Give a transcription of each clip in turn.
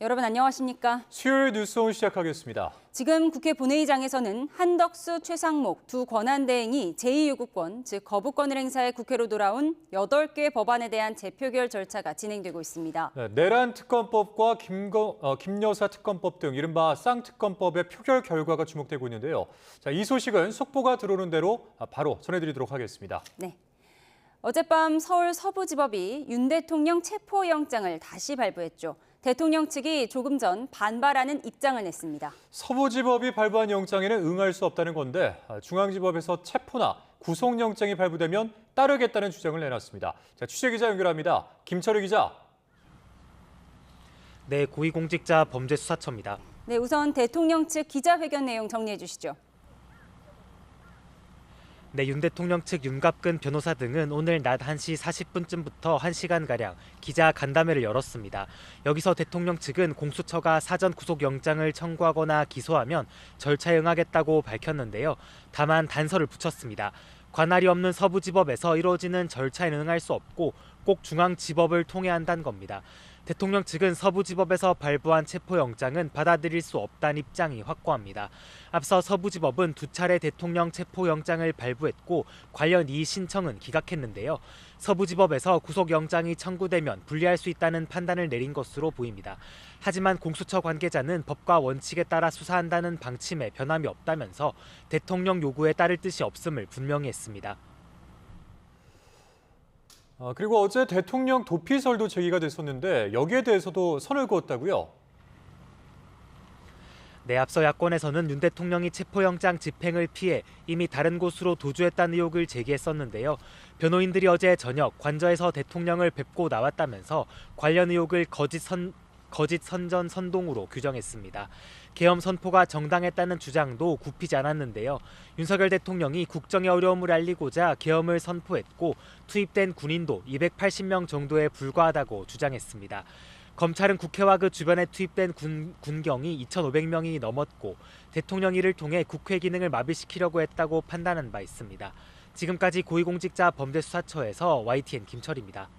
여러분 안녕하십니까? 수요일 뉴스온 시작하겠습니다. 지금 국회 본회의장에서는 한덕수, 최상목 두 권한대행이 제2요구권, 즉 거부권을 행사해 국회로 돌아온 8개 법안에 대한 재표결 절차가 진행되고 있습니다. 내란 특검법과 김여사 특검법 등 이른바 쌍특검법의 표결 결과가 주목되고 있는데요. 이 소식은 속보가 들어오는 대로 바로 전해드리도록 하겠습니다. 네. 어젯밤 서울 서부지법이 윤 대통령 체포영장을 다시 발부했죠. 대통령 측이 조금 전 반발하는 입장을 냈습니다. 서부지법이 발부한 영장에는 응할 수 없다는 건데 중앙지법에서 체포나 구속영장이 발부되면 따르겠다는 주장을 내놨습니다. 취재기자 연결합니다. 김철희 기자. 네, 고위공직자 범죄수사처입니다. 네, 우선 대통령 측 기자회견 내용 정리해 주시죠. 네, 윤 대통령 측 윤갑근 변호사 등은 오늘 낮 1시 40분쯤부터 1시간가량 기자 간담회를 열었습니다. 여기서 대통령 측은 공수처가 사전 구속영장을 청구하거나 기소하면 절차에 응하겠다고 밝혔는데요. 다만 단서를 붙였습니다. 관할이 없는 서부지법에서 이루어지는 절차에 응할 수 없고 꼭 중앙지법을 통해야 한다는 겁니다. 대통령 측은 서부지법에서 발부한 체포영장은 받아들일 수 없다는 입장이 확고합니다. 앞서 서부지법은 2차례 대통령 체포영장을 발부했고 관련 이의 신청은 기각했는데요. 서부지법에서 구속영장이 청구되면 분리할 수 있다는 판단을 내린 것으로 보입니다. 하지만 공수처 관계자는 법과 원칙에 따라 수사한다는 방침에 변함이 없다면서 대통령 요구에 따를 뜻이 없음을 분명히 했습니다. 그리고 어제 대통령 도피설도 제기가 됐었는데 여기에 대해서도 선을 그었다고요? 네, 앞서 야권에서는 윤 대통령이 체포영장 집행을 피해 이미 다른 곳으로 도주했다는 의혹을 제기했었는데요. 변호인들이 어제 저녁 관저에서 대통령을 뵙고 나왔다면서 관련 의혹을 거짓 선전 선동으로 규정했습니다. 계엄 선포가 정당했다는 주장도 굽히지 않았는데요. 윤석열 대통령이 국정의 어려움을 알리고자 계엄을 선포했고 투입된 군인도 280명 정도에 불과하다고 주장했습니다. 검찰은 국회와 그 주변에 투입된 군경이 2,500명이 넘었고 대통령 이를 통해 국회 기능을 마비시키려고 했다고 판단한 바 있습니다. 지금까지 고위공직자 범죄수사처에서 YTN 김철입니다.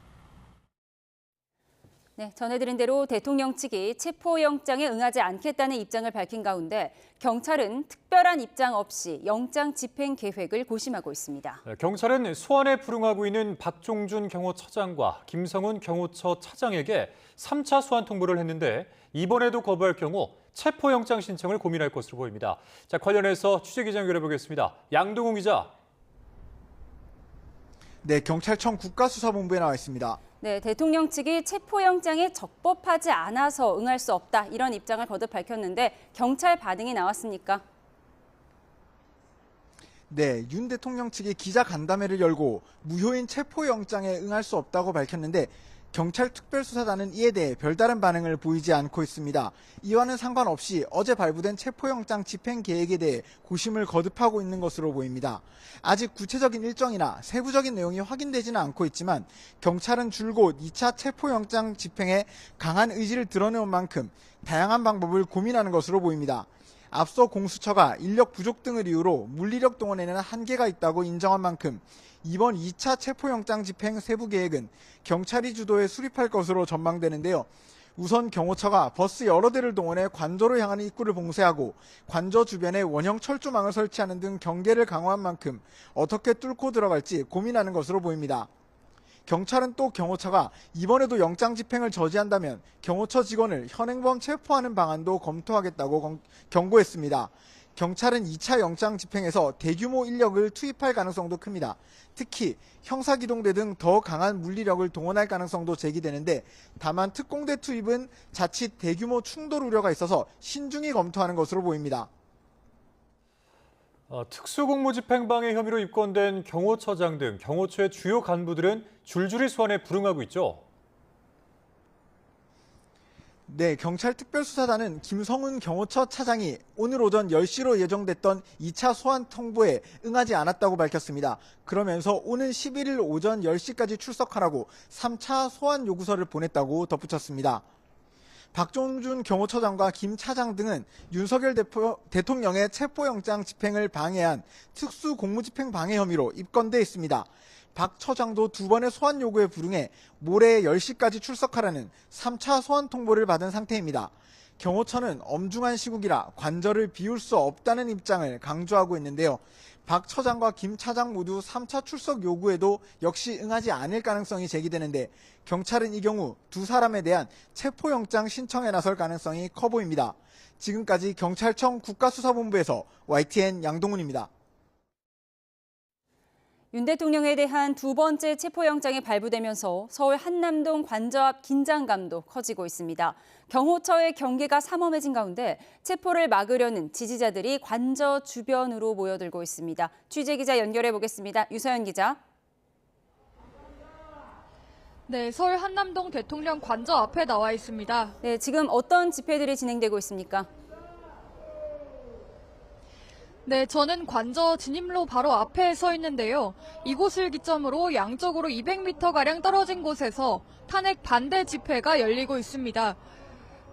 네, 전해드린 대로 대통령 측이 체포영장에 응하지 않겠다는 입장을 밝힌 가운데 경찰은 특별한 입장 없이 영장 집행 계획을 고심하고 있습니다. 경찰은 소환에 불응하고 있는 박종준 경호처장과 김성훈 경호처 차장에게 3차 소환 통보를 했는데 이번에도 거부할 경우 체포영장 신청을 고민할 것으로 보입니다. 관련해서 취재기자 연결해보겠습니다. 양동훈 기자. 네, 경찰청 국가수사본부에 나와 있습니다. 네, 대통령 측이 체포영장에 적법하지 않아서 응할 수 없다 이런 입장을 거듭 밝혔는데 경찰 반응이 나왔습니까? 네, 윤 대통령 측이 기자 간담회를 열고 무효인 체포영장에 응할 수 없다고 밝혔는데 경찰 특별수사단은 이에 대해 별다른 반응을 보이지 않고 있습니다. 이와는 상관없이 어제 발부된 체포영장 집행 계획에 대해 고심을 거듭하고 있는 것으로 보입니다. 아직 구체적인 일정이나 세부적인 내용이 확인되지는 않고 있지만 경찰은 줄곧 2차 체포영장 집행에 강한 의지를 드러내온 만큼 다양한 방법을 고민하는 것으로 보입니다. 앞서 공수처가 인력 부족 등을 이유로 물리력 동원에는 한계가 있다고 인정한 만큼 이번 2차 체포영장 집행 세부 계획은 경찰이 주도해 수립할 것으로 전망되는데요. 우선 경호처가 버스 여러 대를 동원해 관저로 향하는 입구를 봉쇄하고 관저 주변에 원형 철조망을 설치하는 등 경계를 강화한 만큼 어떻게 뚫고 들어갈지 고민하는 것으로 보입니다. 경찰은 또 경호처가 이번에도 영장 집행을 저지한다면 경호처 직원을 현행범 체포하는 방안도 검토하겠다고 경고했습니다. 경찰은 2차 영장 집행에서 대규모 인력을 투입할 가능성도 큽니다. 특히 형사기동대 등 더 강한 물리력을 동원할 가능성도 제기되는데 다만 특공대 투입은 자칫 대규모 충돌 우려가 있어서 신중히 검토하는 것으로 보입니다. 특수공무집행방해 혐의로 입건된 경호처장 등 경호처의 주요 간부들은 줄줄이 소환에 불응하고 있죠. 네, 경찰 특별수사단은 김성훈 경호처 차장이 오늘 오전 10시로 예정됐던 2차 소환 통보에 응하지 않았다고 밝혔습니다. 그러면서 오는 11일 오전 10시까지 출석하라고 3차 소환 요구서를 보냈다고 덧붙였습니다. 박종준 경호처장과 김 차장 등은 윤석열 대통령의 체포영장 집행을 방해한 특수공무집행 방해 혐의로 입건돼 있습니다. 박 처장도 2번의 소환 요구에 불응해 모레 10시까지 출석하라는 3차 소환 통보를 받은 상태입니다. 경호처는 엄중한 시국이라 관저를 비울 수 없다는 입장을 강조하고 있는데요. 박 처장과 김 차장 모두 3차 출석 요구에도 역시 응하지 않을 가능성이 제기되는데 경찰은 이 경우 두 사람에 대한 체포영장 신청에 나설 가능성이 커 보입니다. 지금까지 경찰청 국가수사본부에서 YTN 양동훈입니다. 윤 대통령에 대한 두 번째 체포영장이 발부되면서 서울 한남동 관저 앞 긴장감도 커지고 있습니다. 경호처의 경계가 삼엄해진 가운데 체포를 막으려는 지지자들이 관저 주변으로 모여들고 있습니다. 취재기자 연결해 보겠습니다. 유서연 기자. 네, 서울 한남동 대통령 관저 앞에 나와 있습니다. 네, 지금 어떤 집회들이 진행되고 있습니까? 네, 저는 관저 진입로 바로 앞에 서 있는데요. 이곳을 기점으로 양쪽으로 200m가량 떨어진 곳에서 탄핵 반대 집회가 열리고 있습니다.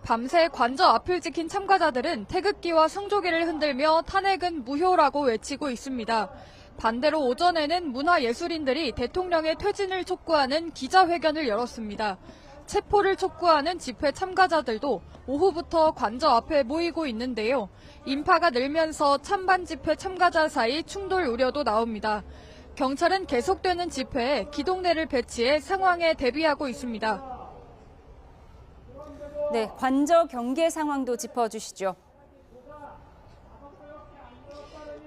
밤새 관저 앞을 지킨 참가자들은 태극기와 성조기를 흔들며 탄핵은 무효라고 외치고 있습니다. 반대로 오전에는 문화예술인들이 대통령의 퇴진을 촉구하는 기자회견을 열었습니다. 체포를 촉구하는 집회 참가자들도 오후부터 관저 앞에 모이고 있는데요. 인파가 늘면서 찬반 집회 참가자 사이 충돌 우려도 나옵니다. 경찰은 계속되는 집회에 기동대를 배치해 상황에 대비하고 있습니다. 네, 관저 경계 상황도 짚어주시죠.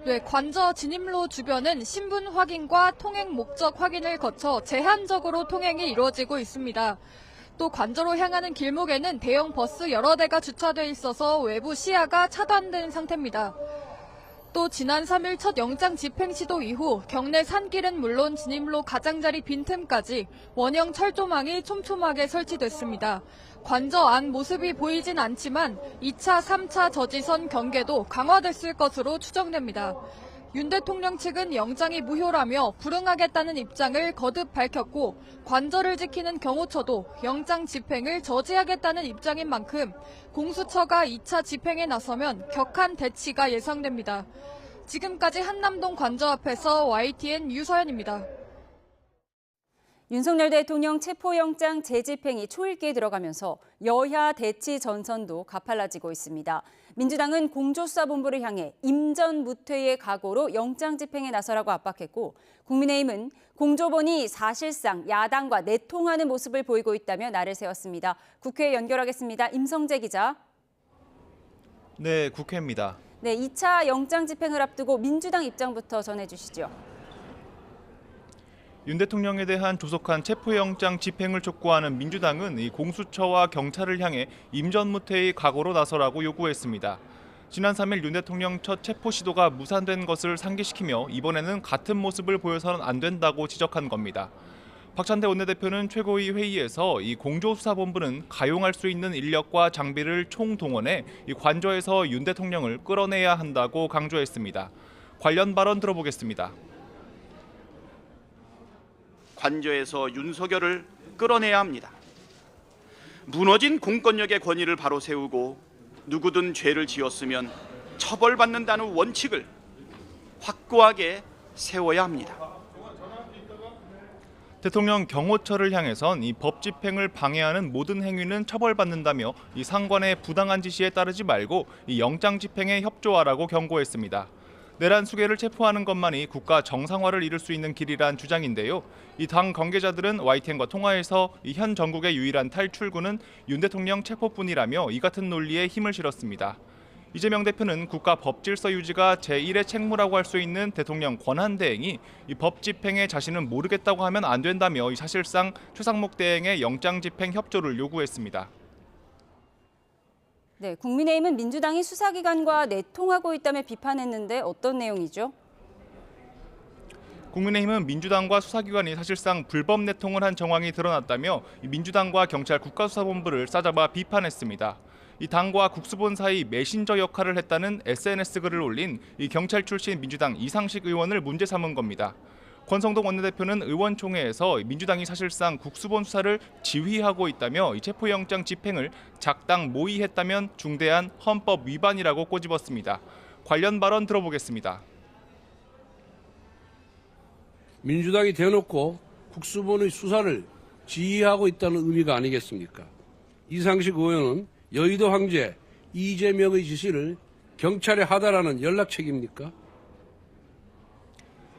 네, 관저 진입로 주변은 신분 확인과 통행 목적 확인을 거쳐 제한적으로 통행이 이루어지고 있습니다. 또 관저로 향하는 길목에는 대형 버스 여러 대가 주차돼 있어서 외부 시야가 차단된 상태입니다. 또 지난 3일 첫 영장 집행 시도 이후 경내 산길은 물론 진입로 가장자리 빈틈까지 원형 철조망이 촘촘하게 설치됐습니다. 관저 안 모습이 보이진 않지만 2차, 3차 저지선 경계도 강화됐을 것으로 추정됩니다. 윤 대통령 측은 영장이 무효라며 불응하겠다는 입장을 거듭 밝혔고 관저를 지키는 경호처도 영장 집행을 저지하겠다는 입장인 만큼 공수처가 2차 집행에 나서면 격한 대치가 예상됩니다. 지금까지 한남동 관저 앞에서 YTN 유서연입니다. 윤석열 대통령 체포영장 재집행이 초읽기에 들어가면서 여야 대치 전선도 가팔라지고 있습니다. 민주당은 공조수사본부를 향해 임전무퇴의 각오로 영장 집행에 나서라고 압박했고 국민의힘은 공조본이 사실상 야당과 내통하는 모습을 보이고 있다며 날을 세웠습니다. 국회에 연결하겠습니다. 임성재 기자. 네, 국회입니다. 네, 2차 영장 집행을 앞두고 민주당 입장부터 전해주시죠. 윤 대통령에 대한 조속한 체포영장 집행을 촉구하는 민주당은 이 공수처와 경찰을 향해 임전무퇴의 각오로 나서라고 요구했습니다. 지난 3일 윤 대통령 첫 체포 시도가 무산된 것을 상기시키며 이번에는 같은 모습을 보여서는 안 된다고 지적한 겁니다. 박찬대 원내대표는 최고위 회의에서 이 공조수사본부는 가용할 수 있는 인력과 장비를 총동원해 이 관저에서 윤 대통령을 끌어내야 한다고 강조했습니다. 관련 발언 들어보겠습니다. 관저에서 윤석열을 끌어내야 합니다. 무너진 공권력의 권위를 바로 세우고 누구든 죄를 지었으면 처벌받는다는 원칙을 확고하게 세워야 합니다. 대통령 경호처를 향해선 이 법 집행을 방해하는 모든 행위는 처벌받는다며 이 상관의 부당한 지시에 따르지 말고 이 영장 집행에 협조하라고 경고했습니다. 내란 수괴를 체포하는 것만이 국가 정상화를 이룰 수 있는 길이란 주장인데요. 이 당 관계자들은 YTN과 통화에서 이 현 정국의 유일한 탈출구는 윤 대통령 체포뿐이라며 이 같은 논리에 힘을 실었습니다. 이재명 대표는 국가 법질서 유지가 제1의 책무라고 할 수 있는 대통령 권한대행이 이 법 집행에 자신은 모르겠다고 하면 안 된다며 이 사실상 최상목 대행의 영장 집행 협조를 요구했습니다. 네, 국민의힘은 민주당이 수사기관과 내통하고 있다며 비판했는데 어떤 내용이죠? 국민의힘은 민주당과 수사기관이 사실상 불법 내통을 한 정황이 드러났다며 민주당과 경찰 국가수사본부를 싸잡아 비판했습니다. 이 당과 국수본 사이 메신저 역할을 했다는 SNS 글을 올린 이 경찰 출신 민주당 이상식 의원을 문제 삼은 겁니다. 권성동 원내대표는 의원총회에서 민주당이 사실상 국수본 수사를 지휘하고 있다며 이 체포영장 집행을 작당 모의했다면 중대한 헌법 위반이라고 꼬집었습니다. 관련 발언 들어보겠습니다. 민주당이 대놓고 국수본의 수사를 지휘하고 있다는 의미가 아니겠습니까? 이상식 의원은 여의도 황제 이재명의 지시를 경찰에 하다라는 연락책입니까?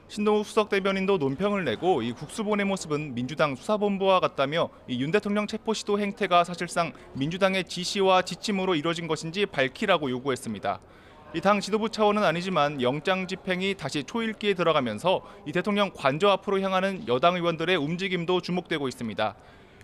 신동욱 수석 대변인도 논평을 내고 이 국수본의 모습은 민주당 수사본부와 같다며 이 윤 대통령 체포 시도 행태가 사실상 민주당의 지시와 지침으로 이뤄진 것인지 밝히라고 요구했습니다. 이 당 지도부 차원은 아니지만 영장 집행이 다시 초읽기에 들어가면서 이 대통령 관저 앞으로 향하는 여당 의원들의 움직임도 주목되고 있습니다.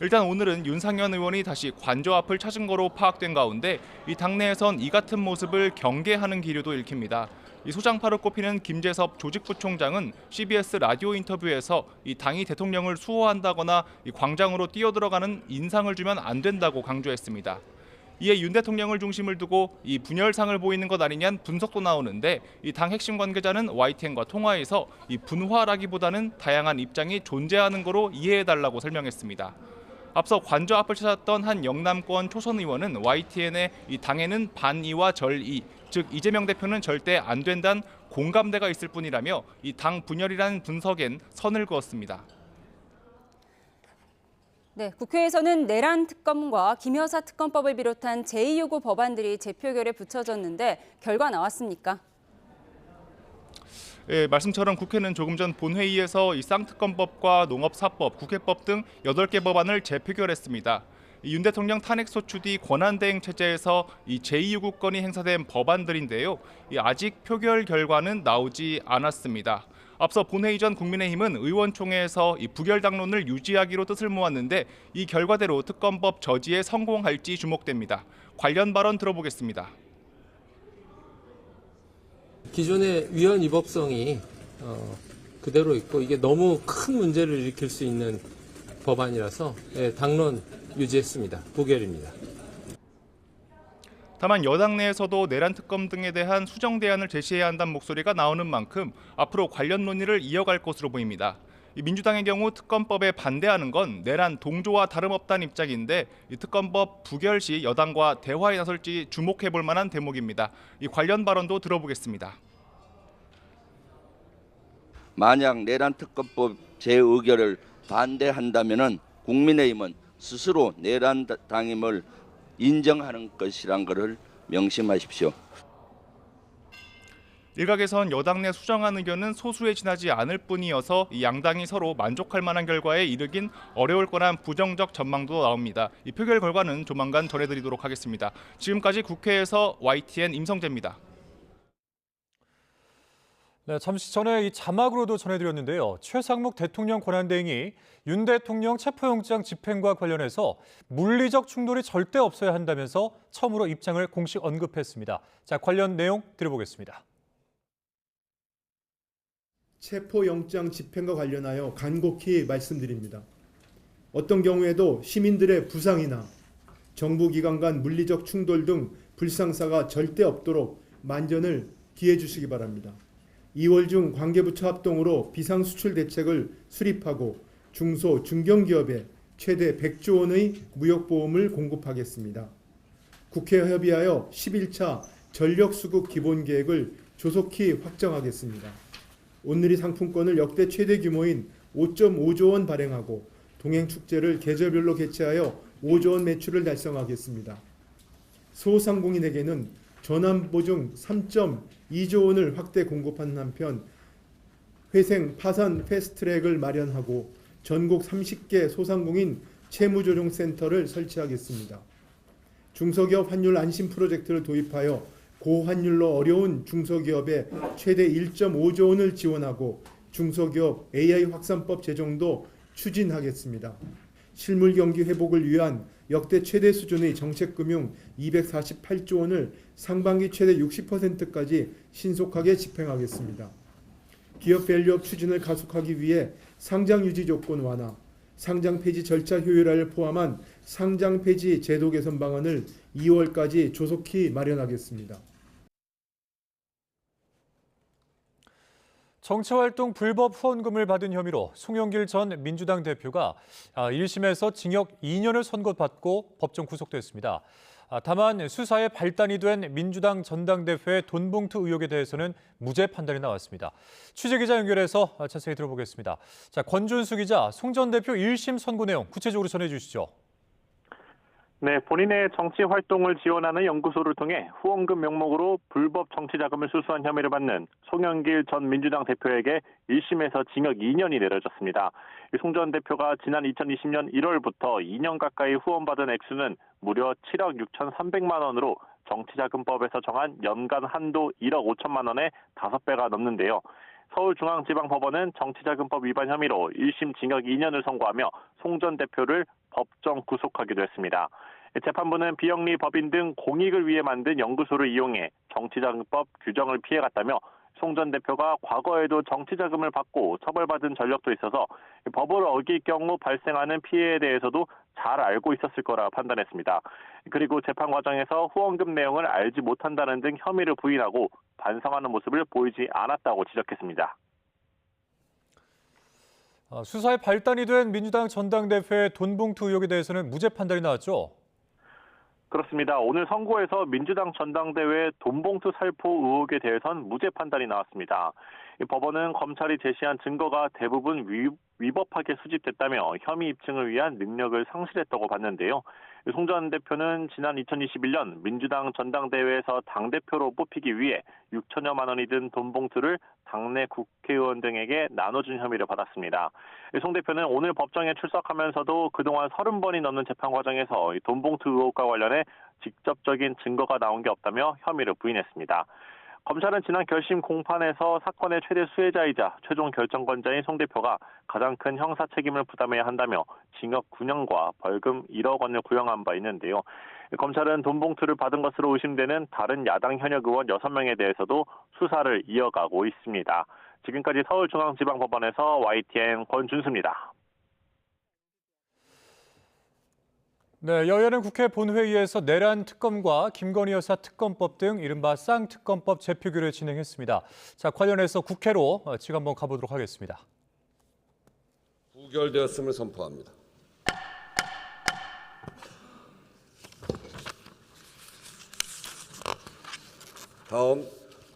일단 오늘은 윤상현 의원이 다시 관저 앞을 찾은 거로 파악된 가운데 이 당내에선 이 같은 모습을 경계하는 기류도 읽힙니다. 이 소장파로 꼽히는 김재섭 조직부총장은 CBS 라디오 인터뷰에서 이 당이 대통령을 수호한다거나 이 광장으로 뛰어들어가는 인상을 주면 안 된다고 강조했습니다. 이에 윤 대통령을 중심을 두고 이 분열상을 보이는 것 아니냐는 분석도 나오는데 이 당 핵심 관계자는 YTN과 통화에서 이 분화라기보다는 다양한 입장이 존재하는 거로 이해해달라고 설명했습니다. 앞서 관저 앞을 찾았던 한 영남권 초선 의원은 YTN에 이 당에는 반의와 절의, 즉 이재명 대표는 절대 안 된다는 공감대가 있을 뿐이라며 이 당 분열이라는 분석엔 선을 그었습니다. 네, 국회에서는 내란 특검과 김여사 특검법을 비롯한 제2요구 법안들이 재표결에 붙여졌는데 결과 나왔습니까? 예, 말씀처럼 국회는 조금 전 본회의에서 이 쌍특검법과 농업사법, 국회법 등 8개 법안을 재표결했습니다. 윤 대통령 탄핵소추 뒤 권한대행 체제에서 이 제2요구권이 행사된 법안들인데요. 아직 표결 결과는 나오지 않았습니다. 앞서 본회의 전 국민의힘은 의원총회에서 이 부결 당론을 유지하기로 뜻을 모았는데 이 결과대로 특검법 저지에 성공할지 주목됩니다. 관련 발언 들어보겠습니다. 기존의 위헌 위법성이 그대로 있고 이게 너무 큰 문제를 일으킬 수 있는 법안이라서 당론 유지했습니다. 부결입니다. 다만 여당 내에서도 내란 특검 등에 대한 수정 대안을 제시해야 한다는 목소리가 나오는 만큼 앞으로 관련 논의를 이어갈 것으로 보입니다. 민주당의 경우 특검법에 반대하는 건 내란 동조와 다름없다는 입장인데 이 특검법 부결 시 여당과 대화에 나설지 주목해 볼 만한 대목입니다. 이 관련 발언도 들어보겠습니다. 만약 내란 특검법 재의결을 반대한다면은 국민의힘은 스스로 내란 당임을 인정하는 것이란 것을 명심하십시오. 일각에선 여당 내 수정안 의견은 소수에 지나지 않을 뿐이어서 이 양당이 서로 만족할 만한 결과에 이르긴 어려울 거란 부정적 전망도 나옵니다. 이 표결 결과는 조만간 전해드리도록 하겠습니다. 지금까지 국회에서 YTN 임성재입니다. 네, 잠시 전에 이 자막으로도 전해드렸는데요. 최상목 대통령 권한대행이 윤 대통령 체포영장 집행과 관련해서 물리적 충돌이 절대 없어야 한다면서 처음으로 입장을 공식 언급했습니다. 자, 관련 내용 들어보겠습니다. 체포영장 집행과 관련하여 간곡히 말씀드립니다. 어떤 경우에도 시민들의 부상이나 정부기관 간 물리적 충돌 등 불상사가 절대 없도록 만전을 기해 주시기 바랍니다. 2월 중 관계부처 합동으로 비상수출 대책을 수립하고 중소, 중견기업에 최대 100조 원의 무역보험을 공급하겠습니다. 국회와 협의하여 11차 전력수급 기본계획을 조속히 확정하겠습니다. 온누리 상품권을 역대 최대 규모인 5.5조 원 발행하고 동행축제를 계절별로 개최하여 5조 원 매출을 달성하겠습니다. 소상공인에게는 전환보증 3.2조 원을 확대 공급하는 한편 회생 파산 패스트트랙을 마련하고 전국 30개 소상공인 채무조정센터를 설치하겠습니다. 중소기업 환율 안심 프로젝트를 도입하여 고환율로 어려운 중소기업에 최대 1.5조 원을 지원하고 중소기업 AI 확산법 제정도 추진하겠습니다. 실물 경기 회복을 위한 역대 최대 수준의 정책금융 248조 원을 상반기 최대 60%까지 신속하게 집행하겠습니다. 기업 밸류업 추진을 가속하기 위해 상장 유지 조건 완화, 상장 폐지 절차 효율화를 포함한 상장 폐지 제도 개선 방안을 2월까지 조속히 마련하겠습니다. 정치활동 불법 후원금을 받은 혐의로 송영길 전 민주당 대표가 1심에서 징역 2년을 선고받고 법정 구속됐습니다. 다만 수사에 발단이 된 민주당 전당대회 돈봉투 의혹에 대해서는 무죄 판단이 나왔습니다. 취재기자 연결해서 자세히 들어보겠습니다. 자, 권준수 기자, 송 전 대표 1심 선고 내용 구체적으로 전해주시죠. 네, 본인의 정치 활동을 지원하는 연구소를 통해 후원금 명목으로 불법 정치 자금을 수수한 혐의를 받는 송영길 전 민주당 대표에게 1심에서 징역 2년이 내려졌습니다. 송 전 대표가 지난 2020년 1월부터 2년 가까이 후원받은 액수는 무려 7억 6,300만 원으로 정치자금법에서 정한 연간 한도 1억 5천만 원의 5배가 넘는데요. 서울중앙지방법원은 정치자금법 위반 혐의로 1심 징역 2년을 선고하며 송 전 대표를 법정 구속하기도 했습니다. 재판부는 비영리 법인 등 공익을 위해 만든 연구소를 이용해 정치자금법 규정을 피해갔다며 송 전 대표가 과거에도 정치자금을 받고 처벌받은 전력도 있어서 법을 어길 경우 발생하는 피해에 대해서도 잘 알고 있었을 거라 판단했습니다. 그리고 재판 과정에서 후원금 내용을 알지 못한다는 등 혐의를 부인하고 반성하는 모습을 보이지 않았다고 지적했습니다. 수사에 발단이 된 민주당 전당대회 돈봉투 의혹에 대해서는 무죄 판단이 나왔죠? 그렇습니다. 오늘 선고에서 민주당 전당대회 돈봉투 살포 의혹에 대해선 무죄 판단이 나왔습니다. 법원은 검찰이 제시한 증거가 대부분 위법하게 수집됐다며 혐의 입증을 위한 능력을 상실했다고 봤는데요. 송 전 대표는 지난 2021년 민주당 전당대회에서 당대표로 뽑히기 위해 6천여만 원이 든 돈봉투를 당내 국회의원 등에게 나눠준 혐의를 받았습니다. 송 대표는 오늘 법정에 출석하면서도 그동안 30번이 넘는 재판 과정에서 돈봉투 의혹과 관련해 직접적인 증거가 나온 게 없다며 혐의를 부인했습니다. 검찰은 지난 결심 공판에서 사건의 최대 수혜자이자 최종 결정권자인 송 대표가 가장 큰 형사 책임을 부담해야 한다며 징역 9년과 벌금 1억 원을 구형한 바 있는데요. 검찰은 돈봉투를 받은 것으로 의심되는 다른 야당 현역 의원 6명에 대해서도 수사를 이어가고 있습니다. 지금까지 서울중앙지방법원에서 YTN 권준수입니다. 네, 여야는 국회 본회의에서 내란 특검과 김건희 여사 특검법 등 이른바 쌍특검법 재표결을 진행했습니다. 자, 관련해서 국회로 지금 한번 가보도록 하겠습니다. 부결되었음을 선포합니다. 다음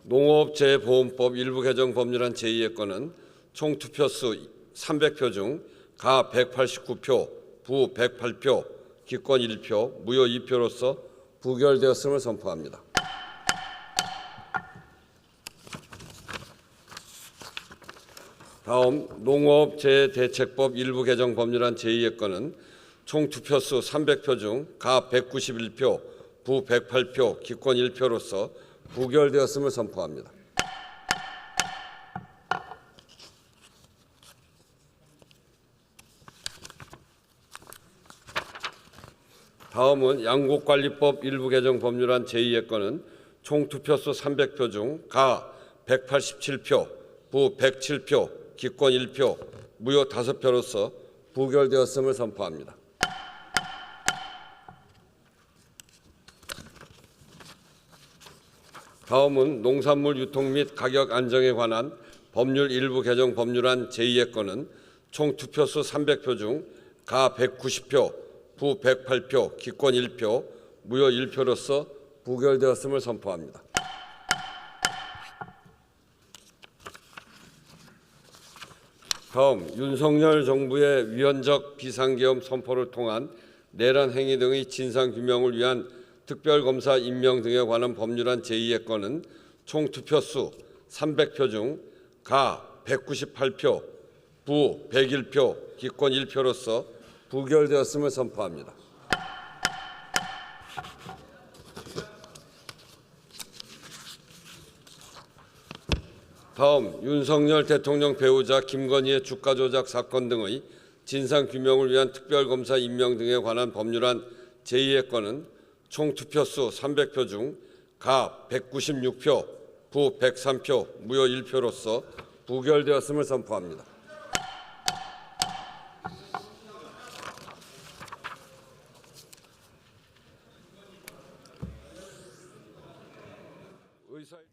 농업재보험법 일부 개정 법률안 제2의 건은 총 투표수 300표 중 가 189표, 부 108표, 기권 1표, 무효 2표로서 부결되었음을 선포합니다. 다음 농업재해대책법 일부 개정 법률안 제2의 건은 총 투표수 300표 중 가 191표, 부 108표, 기권 1표로서 부결되었음을 선포합니다. 다음은 양곡관리법 일부 개정 법률안 제2의 건은 총 투표수 300표 중 가 187표, 부 107표, 기권 1표, 무효 5표로서 부결되었음을 선포합니다. 다음은 농산물 유통 및 가격 안정에 관한 법률 일부 개정 법률안 제2의 건은 총 투표수 300표 중 가 190표, 부 108표, 기권 1표, 무효 1표로서 부결되었음을 선포합니다. 다음 윤석열 정부의 위헌적 비상계엄 선포를 통한 내란 행위 등의 진상규명을 위한 특별검사 임명 등에 관한 법률안 제2의 건은 총 투표수 300표 중 가 198표, 부 101표, 기권 1표로서 부결되었음을 선포합니다. 다음 윤석열 대통령 배우자 김건희의 주가 조작 사건 등의 진상규명을 위한 특별검사 임명 등에 관한 법률안 제2의 건은 총 투표수 300표 중 가 196표, 부 103표, 무효 1표로서 부결되었음을 선포합니다.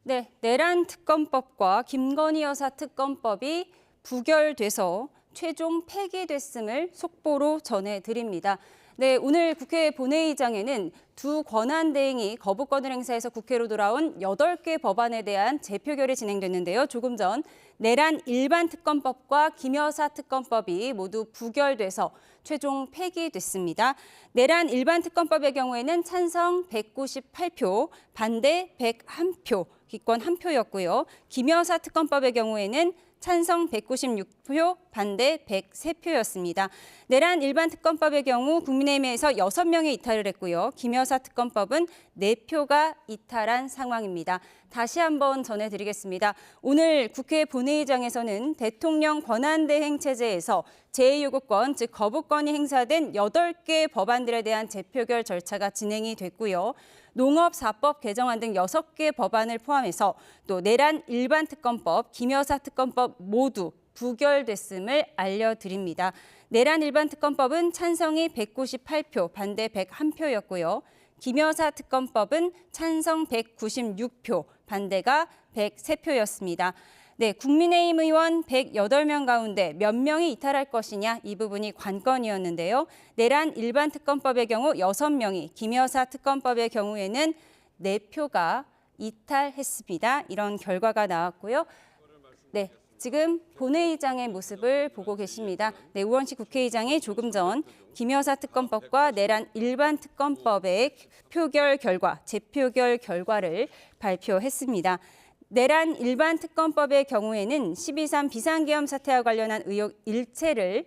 네, 내란 특검법과 김건희 여사 특검법이 부결돼서 최종 폐기됐음을 속보로 전해드립니다. 네, 오늘 국회 본회의장에는 두 권한대행이 거부권을 행사해서 국회로 돌아온 8개 법안에 대한 재표결이 진행됐는데요. 조금 전 내란 일반특검법과 김여사 특검법이 모두 부결돼서 최종 폐기됐습니다. 내란 일반특검법의 경우에는 찬성 198표, 반대 101표, 기권 1표였고요. 김여사 특검법의 경우에는 찬성 196표, 반대 103표였습니다. 내란 일반특검법의 경우 국민의힘에서 6명이 이탈을 했고요. 김여사 특검법은 4표가 이탈한 상황입니다. 다시 한번 전해드리겠습니다. 오늘 국회 본회의장에서는 대통령 권한대행 체제에서 제2요구권, 즉 거부권이 행사된 8개 법안들에 대한 재표결 절차가 진행이 됐고요. 농업사법 개정안 등 6개 법안을 포함해서 또 내란 일반특검법, 김여사 특검법 모두 부결됐음을 알려드립니다. 내란 일반특검법은 찬성이 198표, 반대 101표였고요. 김여사 특검법은 찬성 196표, 반대가 103표였습니다. 네, 국민의힘 의원 108명 가운데 몇 명이 이탈할 것이냐 이 부분이 관건이었는데요. 내란 일반특검법의 경우 6명이, 김여사 특검법의 경우에는 4표가 이탈했습니다. 이런 결과가 나왔고요. 네, 지금 본회의장의 모습을 보고 계십니다. 네, 우원식 국회의장이 조금 전 김여사 특검법과 내란 일반특검법의 표결 결과, 재표결 결과를 발표했습니다. 내란 일반특검법의 경우에는 12.3 비상계엄 사태와 관련한 의혹 일체를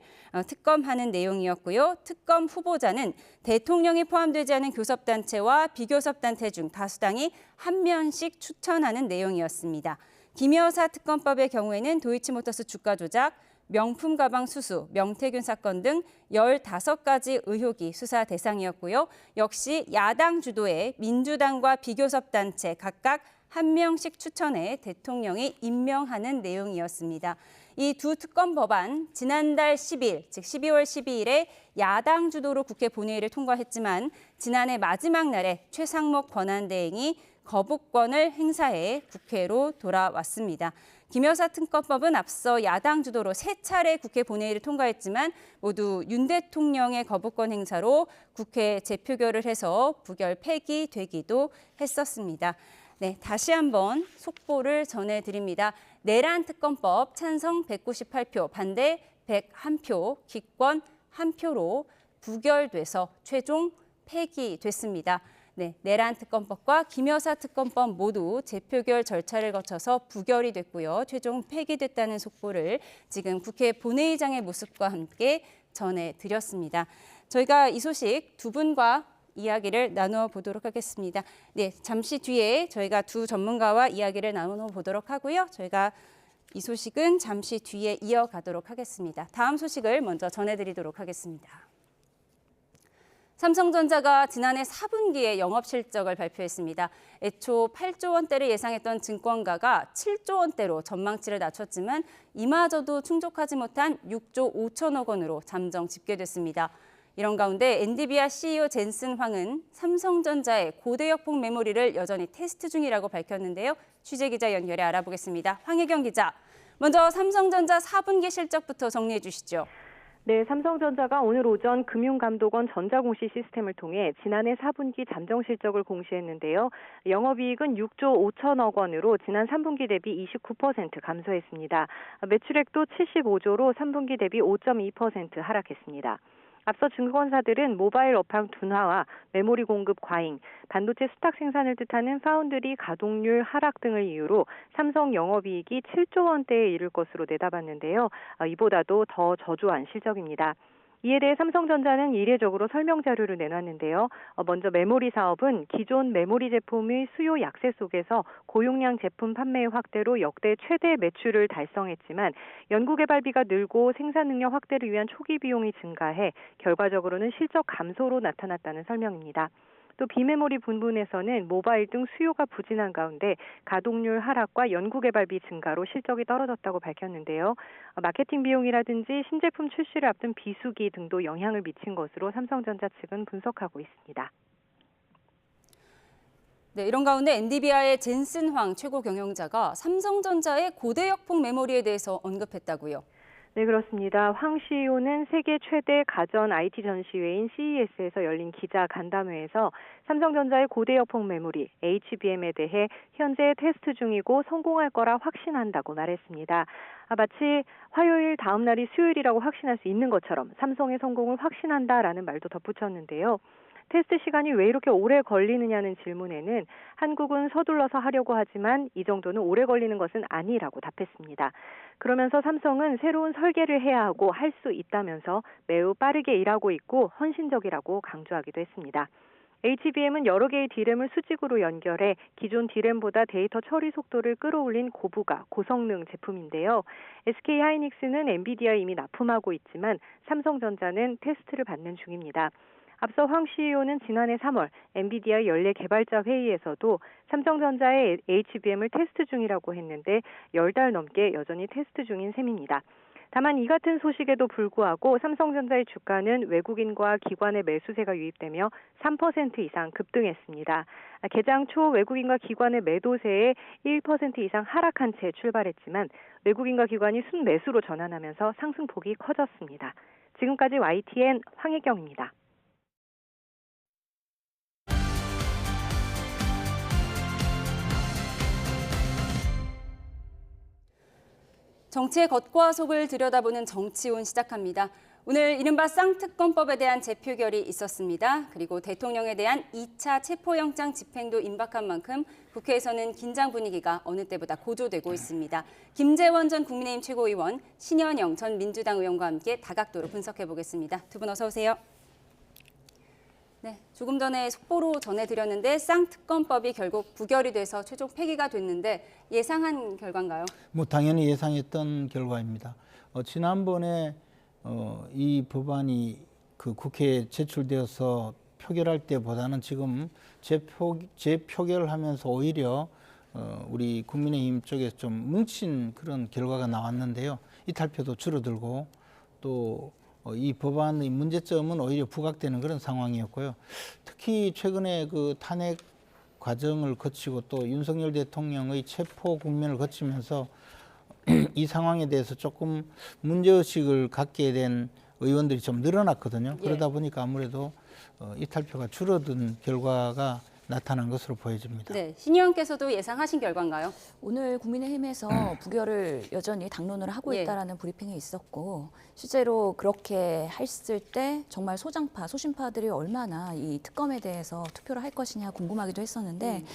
특검하는 내용이었고요. 특검 후보자는 대통령이 포함되지 않은 교섭단체와 비교섭단체 중 다수당이 1명씩 추천하는 내용이었습니다. 김여사 특검법의 경우에는 도이치모터스 주가 조작, 명품 가방 수수, 명태균 사건 등 15가지 의혹이 수사 대상이었고요. 역시 야당 주도의 민주당과 비교섭단체 각각 1명씩 추천해 대통령이 임명하는 내용이었습니다. 이 두 특검 법안 지난달 10일, 즉 12월 12일에 야당 주도로 국회 본회의를 통과했지만 지난해 마지막 날에 최상목 권한대행이 거부권을 행사해 국회로 돌아왔습니다. 김여사 특검법은 앞서 야당 주도로 3차례 국회 본회의를 통과했지만 모두 윤 대통령의 거부권 행사로 국회 재표결을 해서 부결 폐기되기도 했었습니다. 네, 다시 한번 속보를 전해드립니다. 내란 특검법 찬성 198표, 반대 101표, 기권 1표로 부결돼서 최종 폐기됐습니다. 네, 내란 특검법과 김여사 특검법 모두 재표결 절차를 거쳐서 부결이 됐고요. 최종 폐기됐다는 속보를 지금 국회 본회의장의 모습과 함께 전해드렸습니다. 저희가 이 소식 두 분과 이야기를 나누어 보도록 하겠습니다. 네, 잠시 뒤에 저희가 두 전문가와 이야기를 나누어 보도록 하고요. 저희가 이 소식은 잠시 뒤에 이어가도록 하겠습니다. 다음 소식을 먼저 전해드리도록 하겠습니다. 삼성전자가 지난해 4분기에 영업 실적을 발표했습니다. 애초 8조 원대를 예상했던 증권가가 7조 원대로 전망치를 낮췄지만 이마저도 충족하지 못한 6조 5천억 원으로 잠정 집계됐습니다. 이런 가운데 엔디비아 CEO 젠슨 황은 삼성전자의 고대역폭 메모리를 여전히 테스트 중이라고 밝혔는데요. 취재기자 연결해 알아보겠습니다. 황혜경 기자, 먼저 삼성전자 4분기 실적부터 정리해 주시죠. 네, 삼성전자가 오늘 오전 금융감독원 전자공시 시스템을 통해 지난해 4분기 잠정 실적을 공시했는데요. 영업이익은 6조 5천억 원으로 지난 3분기 대비 29% 감소했습니다. 매출액도 75조로 3분기 대비 5.2% 하락했습니다. 앞서 증권사들은 모바일 업황 둔화와 메모리 공급 과잉, 반도체 수탁 생산을 뜻하는 파운드리 가동률 하락 등을 이유로 삼성 영업이익이 7조 원대에 이를 것으로 내다봤는데요. 이보다도 더 저조한 실적입니다. 이에 대해 삼성전자는 이례적으로 설명 자료를 내놨는데요. 먼저 메모리 사업은 기존 메모리 제품의 수요 약세 속에서 고용량 제품 판매 확대로 역대 최대 매출을 달성했지만 연구개발비가 늘고 생산 능력 확대를 위한 초기 비용이 증가해 결과적으로는 실적 감소로 나타났다는 설명입니다. 또 비메모리 부분에서는 모바일 등 수요가 부진한 가운데 가동률 하락과 연구개발비 증가로 실적이 떨어졌다고 밝혔는데요. 마케팅 비용이라든지 신제품 출시를 앞둔 비수기 등도 영향을 미친 것으로 삼성전자 측은 분석하고 있습니다. 네, 이런 가운데 엔디비아의 젠슨 황 최고 경영자가 삼성전자의 고대역폭 메모리에 대해서 언급했다고요. 네, 그렇습니다. 황 CEO는 세계 최대 가전 IT 전시회인 CES에서 열린 기자 간담회에서 삼성전자의 고대역폭 메모리 HBM에 대해 현재 테스트 중이고 성공할 거라 확신한다고 말했습니다. 마치 화요일 다음 날이 수요일이라고 확신할 수 있는 것처럼 삼성의 성공을 확신한다라는 말도 덧붙였는데요. 테스트 시간이 왜 이렇게 오래 걸리느냐는 질문에는 한국은 서둘러서 하려고 하지만 이 정도는 오래 걸리는 것은 아니라고 답했습니다. 그러면서 삼성은 새로운 설계를 해야 하고 할 수 있다면서 매우 빠르게 일하고 있고 헌신적이라고 강조하기도 했습니다. HBM은 여러 개의 D램을 수직으로 연결해 기존 D램보다 데이터 처리 속도를 끌어올린 고부가, 고성능 제품인데요. SK하이닉스는 엔비디아에 이미 납품하고 있지만 삼성전자는 테스트를 받는 중입니다. 앞서 황 CEO는 지난해 3월 엔비디아 연례 개발자 회의에서도 삼성전자의 HBM을 테스트 중이라고 했는데 10달 넘게 여전히 테스트 중인 셈입니다. 다만 이 같은 소식에도 불구하고 삼성전자의 주가는 외국인과 기관의 매수세가 유입되며 3% 이상 급등했습니다. 개장 초 외국인과 기관의 매도세에 1% 이상 하락한 채 출발했지만 외국인과 기관이 순매수로 전환하면서 상승폭이 커졌습니다. 지금까지 YTN 황혜경입니다. 정치의 겉과 속을 들여다보는 정치온 시작합니다. 오늘 이른바 쌍특검법에 대한 재표결이 있었습니다. 그리고 대통령에 대한 2차 체포영장 집행도 임박한 만큼 국회에서는 긴장 분위기가 어느 때보다 고조되고 있습니다. 김재원 전 국민의힘 최고위원, 신현영 전 민주당 의원과 함께 다각도로 분석해보겠습니다. 두 분 어서 오세요. 네, 조금 전에 속보로 전해드렸는데 쌍특검법이 결국 부결이 돼서 최종 폐기가 됐는데 예상한 결과인가요? 당연히 예상했던 결과입니다. 지난번에 이 법안이 그 국회에 제출되어서 표결할 때보다는 지금 재표결을 하면서 오히려 우리 국민의힘 쪽에서 좀 뭉친 그런 결과가 나왔는데요. 이탈표도 줄어들고 또 이 법안의 문제점은 오히려 부각되는 그런 상황이었고요. 특히 최근에 그 탄핵 과정을 거치고 또 윤석열 대통령의 체포 국면을 거치면서 이 상황에 대해서 조금 문제의식을 갖게 된 의원들이 좀 늘어났거든요. 그러다 보니까 아무래도 이탈표가 줄어든 결과가 나타난 것으로 보여집니다. 네, 신 의원께서도 예상하신 결과인가요? 오늘 국민의힘에서 부결을 여전히 당론으로 하고 있다라는 브리핑이 있었고 실제로 그렇게 했을 때 정말 소신파들이 얼마나 이 특검에 대해서 투표를 할 것이냐 궁금하기도 했었는데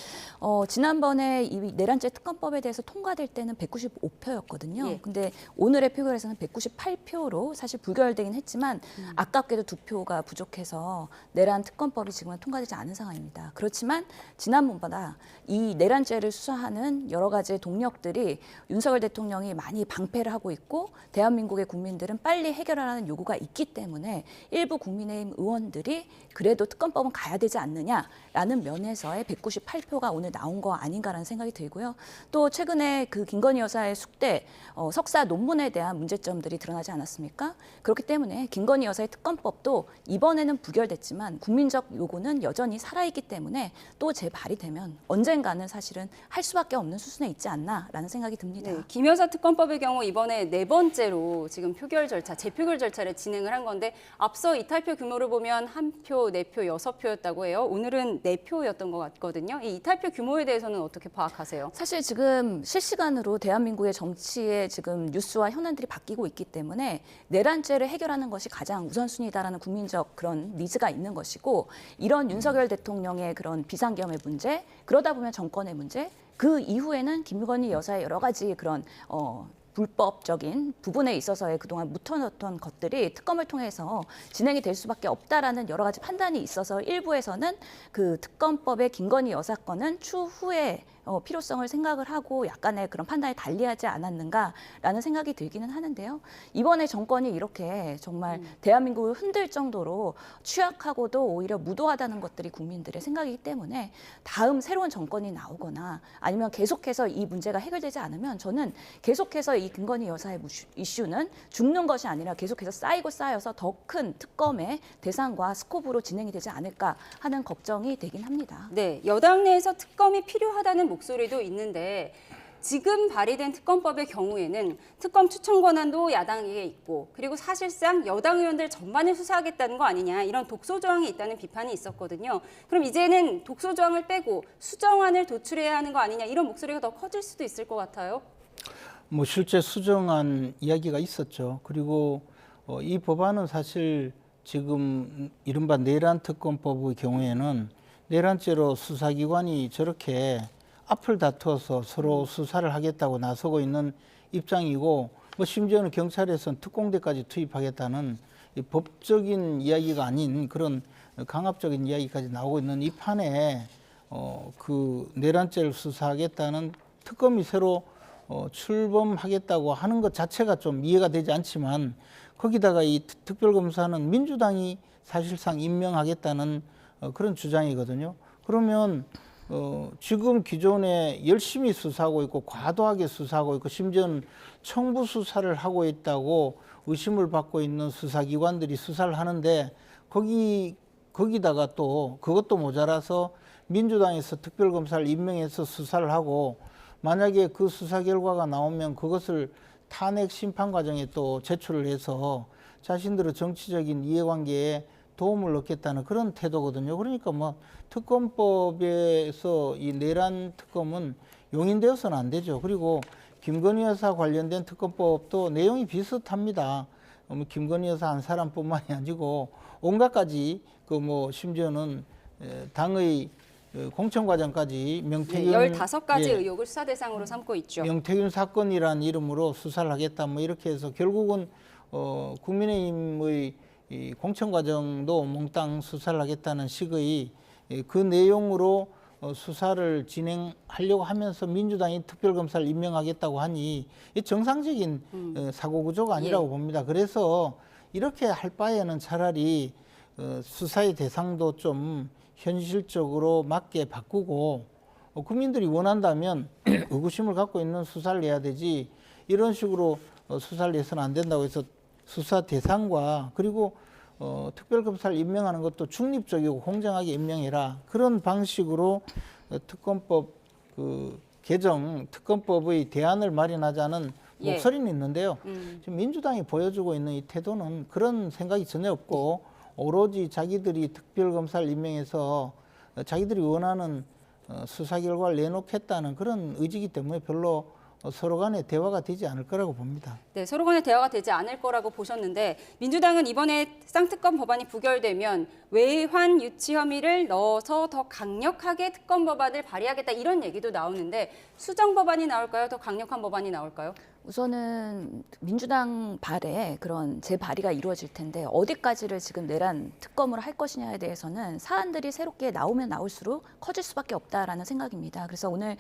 지난번에 이 내란죄 특검법에 대해서 통과될 때는 195표였거든요. 근데 오늘의 표결에서는 198표로 사실 부결되긴 했지만 아깝게도 2표가 부족해서 내란 특검법이 지금은 통과되지 않은 상황입니다. 그렇지만 지난번보다 이 내란죄를 수사하는 여러 가지 동력들이 윤석열 대통령이 많이 방패를 하고 있고 대한민국의 국민들은 빨리 해결하라는 요구가 있기 때문에 일부 국민의힘 의원들이 그래도 특검법은 가야 되지 않느냐라는 면에서의 198표가 오늘 나온 거 아닌가라는 생각이 들고요. 또 최근에 그 김건희 여사의 숙대 석사 논문에 대한 문제점들이 드러나지 않았습니까? 그렇기 때문에 김건희 여사의 특검법도 이번에는 부결됐지만 국민적 요구는 여전히 살아있기 때문에 또 재발이 되면 언젠가는 사실은 할 수밖에 없는 수순에 있지 않나라는 생각이 듭니다. 네, 김 여사 특검법의 경우 이번에 4번째로 지금 표결 절차, 재표결 절차를 진행을 한 건데 앞서 이탈표 규모를 보면 1표, 4표, 6표였다고 해요. 오늘은 4표였던 것 같거든요. 이 이탈표 규모에 대해서는 어떻게 파악하세요? 사실 지금 실시간으로 대한민국의 정치의 지금 뉴스와 현안들이 바뀌고 있기 때문에 내란죄를 해결하는 것이 가장 우선순위다라는 국민적 그런 니즈가 있는 것이고 이런 윤석열 대통령의 그런 비상경의 문제, 그러다 보면 정권의 문제, 그 이후에는 김건희 여사의 여러 가지 그런 불법적인 부분에 있어서의 그동안 묻혀놓던 것들이 특검을 통해서 진행이 될 수밖에 없다라는 여러 가지 판단이 있어서 일부에서는 그 특검법의 김건희 여사 건은 추후에 필요성을 생각을 하고 약간의 그런 판단이 달리하지 않았는가라는 생각이 들기는 하는데요. 이번에 정권이 이렇게 정말 대한민국을 흔들 정도로 취약하고도 오히려 무도하다는 것들이 국민들의 생각이기 때문에 다음 새로운 정권이 나오거나 아니면 계속해서 이 문제가 해결되지 않으면 저는 계속해서 이 김건희 여사의 이슈는 죽는 것이 아니라 계속해서 쌓이고 쌓여서 더 큰 특검의 대상과 스코프로 진행이 되지 않을까 하는 걱정이 되긴 합니다. 네, 여당 내에서 특검이 필요하다는 목소리도 있는데 지금 발의된 특검법의 경우에는 특검 추천 권한도 야당에게 있고 그리고 사실상 여당 의원들 전반을 수사하겠다는 거 아니냐 이런 독소 조항이 있다는 비판이 있었거든요. 그럼 이제는 독소 조항을 빼고 수정안을 도출해야 하는 거 아니냐 이런 목소리가 더 커질 수도 있을 것 같아요. 뭐 실제 수정안 이야기가 있었죠. 그리고 이 법안은 사실 지금 이른바 내란 특검법의 경우에는 내란죄로 수사기관이 저렇게 앞을 다투어서 서로 수사를 하겠다고 나서고 있는 입장이고 뭐 심지어는 경찰에서는 특공대까지 투입하겠다는 이 법적인 이야기가 아닌 그런 강압적인 이야기까지 나오고 있는 이 판에 그 내란죄를 수사하겠다는 특검이 새로 출범하겠다고 하는 것 자체가 좀 이해가 되지 않지만 거기다가 이 특별검사는 민주당이 사실상 임명하겠다는 그런 주장이거든요. 그러면 지금 기존에 열심히 수사하고 있고 과도하게 수사하고 있고 심지어는 청부 수사를 하고 있다고 의심을 받고 있는 수사기관들이 수사를 하는데 거기다가 또 그것도 모자라서 민주당에서 특별검사를 임명해서 수사를 하고 만약에 그 수사 결과가 나오면 그것을 탄핵 심판 과정에 또 제출을 해서 자신들의 정치적인 이해관계에 도움을 얻겠다는 그런 태도거든요. 그러니까 뭐 특검법에서 이 내란 특검은 용인되어서는 안 되죠. 그리고 김건희 여사 관련된 특검법도 내용이 비슷합니다. 김건희 여사 한 사람뿐만이 아니고 온갖 가지 그 뭐 심지어는 당의 공천 과정까지 명태균 15가지 의혹을 수사 대상으로 삼고 있죠. 명태균 사건이라는 이름으로 수사를 하겠다 뭐 이렇게 해서 결국은 국민의힘의 이 공천 과정도 몽땅 수사를 하겠다는 식의 그 내용으로 수사를 진행하려고 하면서 민주당이 특별검사를 임명하겠다고 하니 정상적인 사고 구조가 아니라고 봅니다. 그래서 이렇게 할 바에는 차라리 수사의 대상도 좀 현실적으로 맞게 바꾸고 국민들이 원한다면 의구심을 갖고 있는 수사를 해야 되지 이런 식으로 수사를 해서는 안 된다고 해서 수사 대상과 그리고 특별검사를 임명하는 것도 중립적이고 공정하게 임명해라. 그런 방식으로 특검법 개정 특검법의 대안을 마련하자는 목소리는 있는데요. 지금 민주당이 보여주고 있는 이 태도는 그런 생각이 전혀 없고 오로지 자기들이 특별검사를 임명해서 자기들이 원하는 수사 결과를 내놓겠다는 그런 의지이기 때문에 별로 서로 간에 대화가 되지 않을 거라고 봅니다. 네, 서로 간에 대화가 되지 않을 거라고 보셨는데 민주당은 이번에 쌍특검 법안이 부결되면 외환 유치 혐의를 넣어서 더 강력하게 특검 법안을 발의하겠다 이런 얘기도 나오는데 수정 법안이 나올까요? 더 강력한 법안이 나올까요? 우선은 민주당 발에 그런 재발의가 이루어질 텐데 어디까지를 지금 내란 특검으로 할 것이냐에 대해서는 사안들이 새롭게 나오면 나올수록 커질 수밖에 없다라는 생각입니다. 그래서 오늘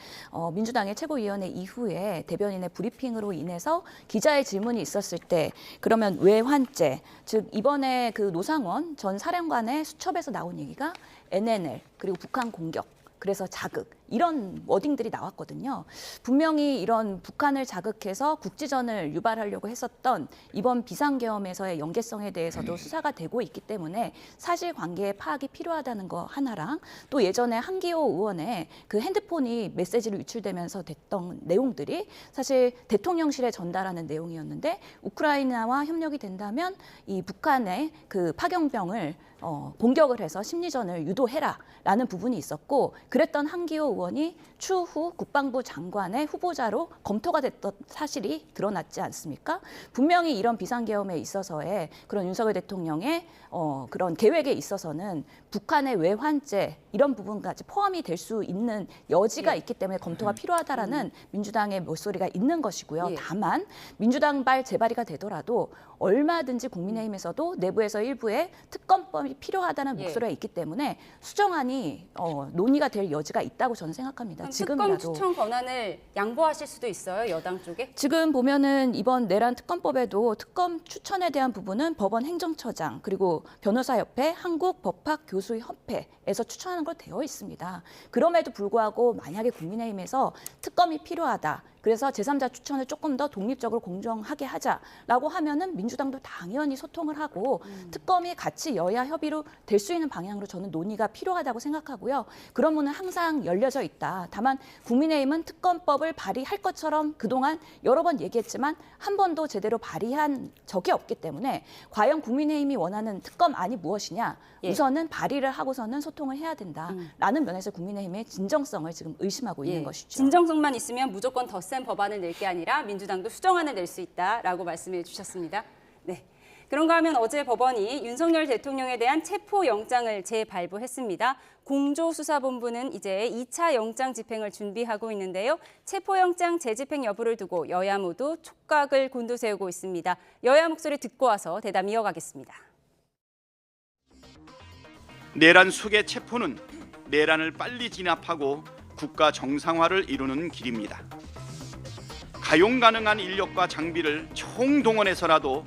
민주당의 최고위원회 이후에 대변인의 브리핑으로 인해서 기자의 질문이 있었을 때 그러면 외환죄, 즉 이번에 그 노상원 전 사령관의 수첩에서 나온 얘기가 NNL 그리고 북한 공격 그래서 자극 이런 워딩들이 나왔거든요. 분명히 이런 북한을 자극해서 국지전을 유발하려고 했었던 이번 비상계엄에서의 연계성에 대해서도 수사가 되고 있기 때문에 사실관계의 파악이 필요하다는 거 하나랑 또 예전에 한기호 의원의 그 핸드폰이 메시지로 유출되면서 됐던 내용들이 사실 대통령실에 전달하는 내용이었는데 우크라이나와 협력이 된다면 이 북한의 그 파병병을 공격을 해서 심리전을 유도해라라는 부분이 있었고 그랬던 한기호 의원이 추후 국방부 장관의 후보자로 검토가 됐던 사실이 드러났지 않습니까? 분명히 이런 비상계엄에 있어서의 그런 윤석열 대통령의 그런 계획에 있어서는 북한의 외환죄 이런 부분까지 포함이 될 수 있는 여지가 있기 때문에 검토가 필요하다라는 민주당의 목소리가 있는 것이고요. 다만 민주당발 재발의가 되더라도 얼마든지 국민의힘에서도 내부에서 일부의 특검법이 필요하다는 목소리가 있기 때문에 수정안이 논의가 될 여지가 있다고 저는 생각합니다. 지금이라도. 특검 추천 권한을 양보하실 수도 있어요, 여당 쪽에? 지금 보면은 이번 내란 특검법에도 특검 추천에 대한 부분은 법원 행정처장 그리고 변호사협회, 한국법학교수협회에서 추천하는 걸 되어 있습니다. 그럼에도 불구하고 만약에 국민의힘에서 특검이 필요하다. 그래서 제3자 추천을 조금 더 독립적으로 공정하게 하자라고 하면은 민주당도 당연히 소통을 하고 특검이 같이 여야 협의로 될 수 있는 방향으로 저는 논의가 필요하다고 생각하고요. 그런 문은 항상 열려져 있다. 다만 국민의힘은 특검법을 발의할 것처럼 그동안 여러 번 얘기했지만 한 번도 제대로 발의한 적이 없기 때문에 과연 국민의힘이 원하는 특검안이 무엇이냐 우선은 발의를 하고서는 소통을 해야 된다라는 면에서 국민의힘의 진정성을 지금 의심하고 있는 것이죠. 진정성만 있으면 무조건 더 센 법안을 낼 게 아니라 민주당도 수정안을 낼 수 있다라고 말씀해 주셨습니다. 네. 그런가 하면 어제 법원이 윤석열 대통령에 대한 체포영장을 재발부했습니다. 공조수사본부는 이제 2차 영장 집행을 준비하고 있는데요. 체포영장 재집행 여부를 두고 여야 모두 촉각을 곤두세우고 있습니다. 여야 목소리 듣고 와서 대담 이어가겠습니다. 내란 속의 체포는 내란을 빨리 진압하고 국가 정상화를 이루는 길입니다. 가용 가능한 인력과 장비를 총동원해서라도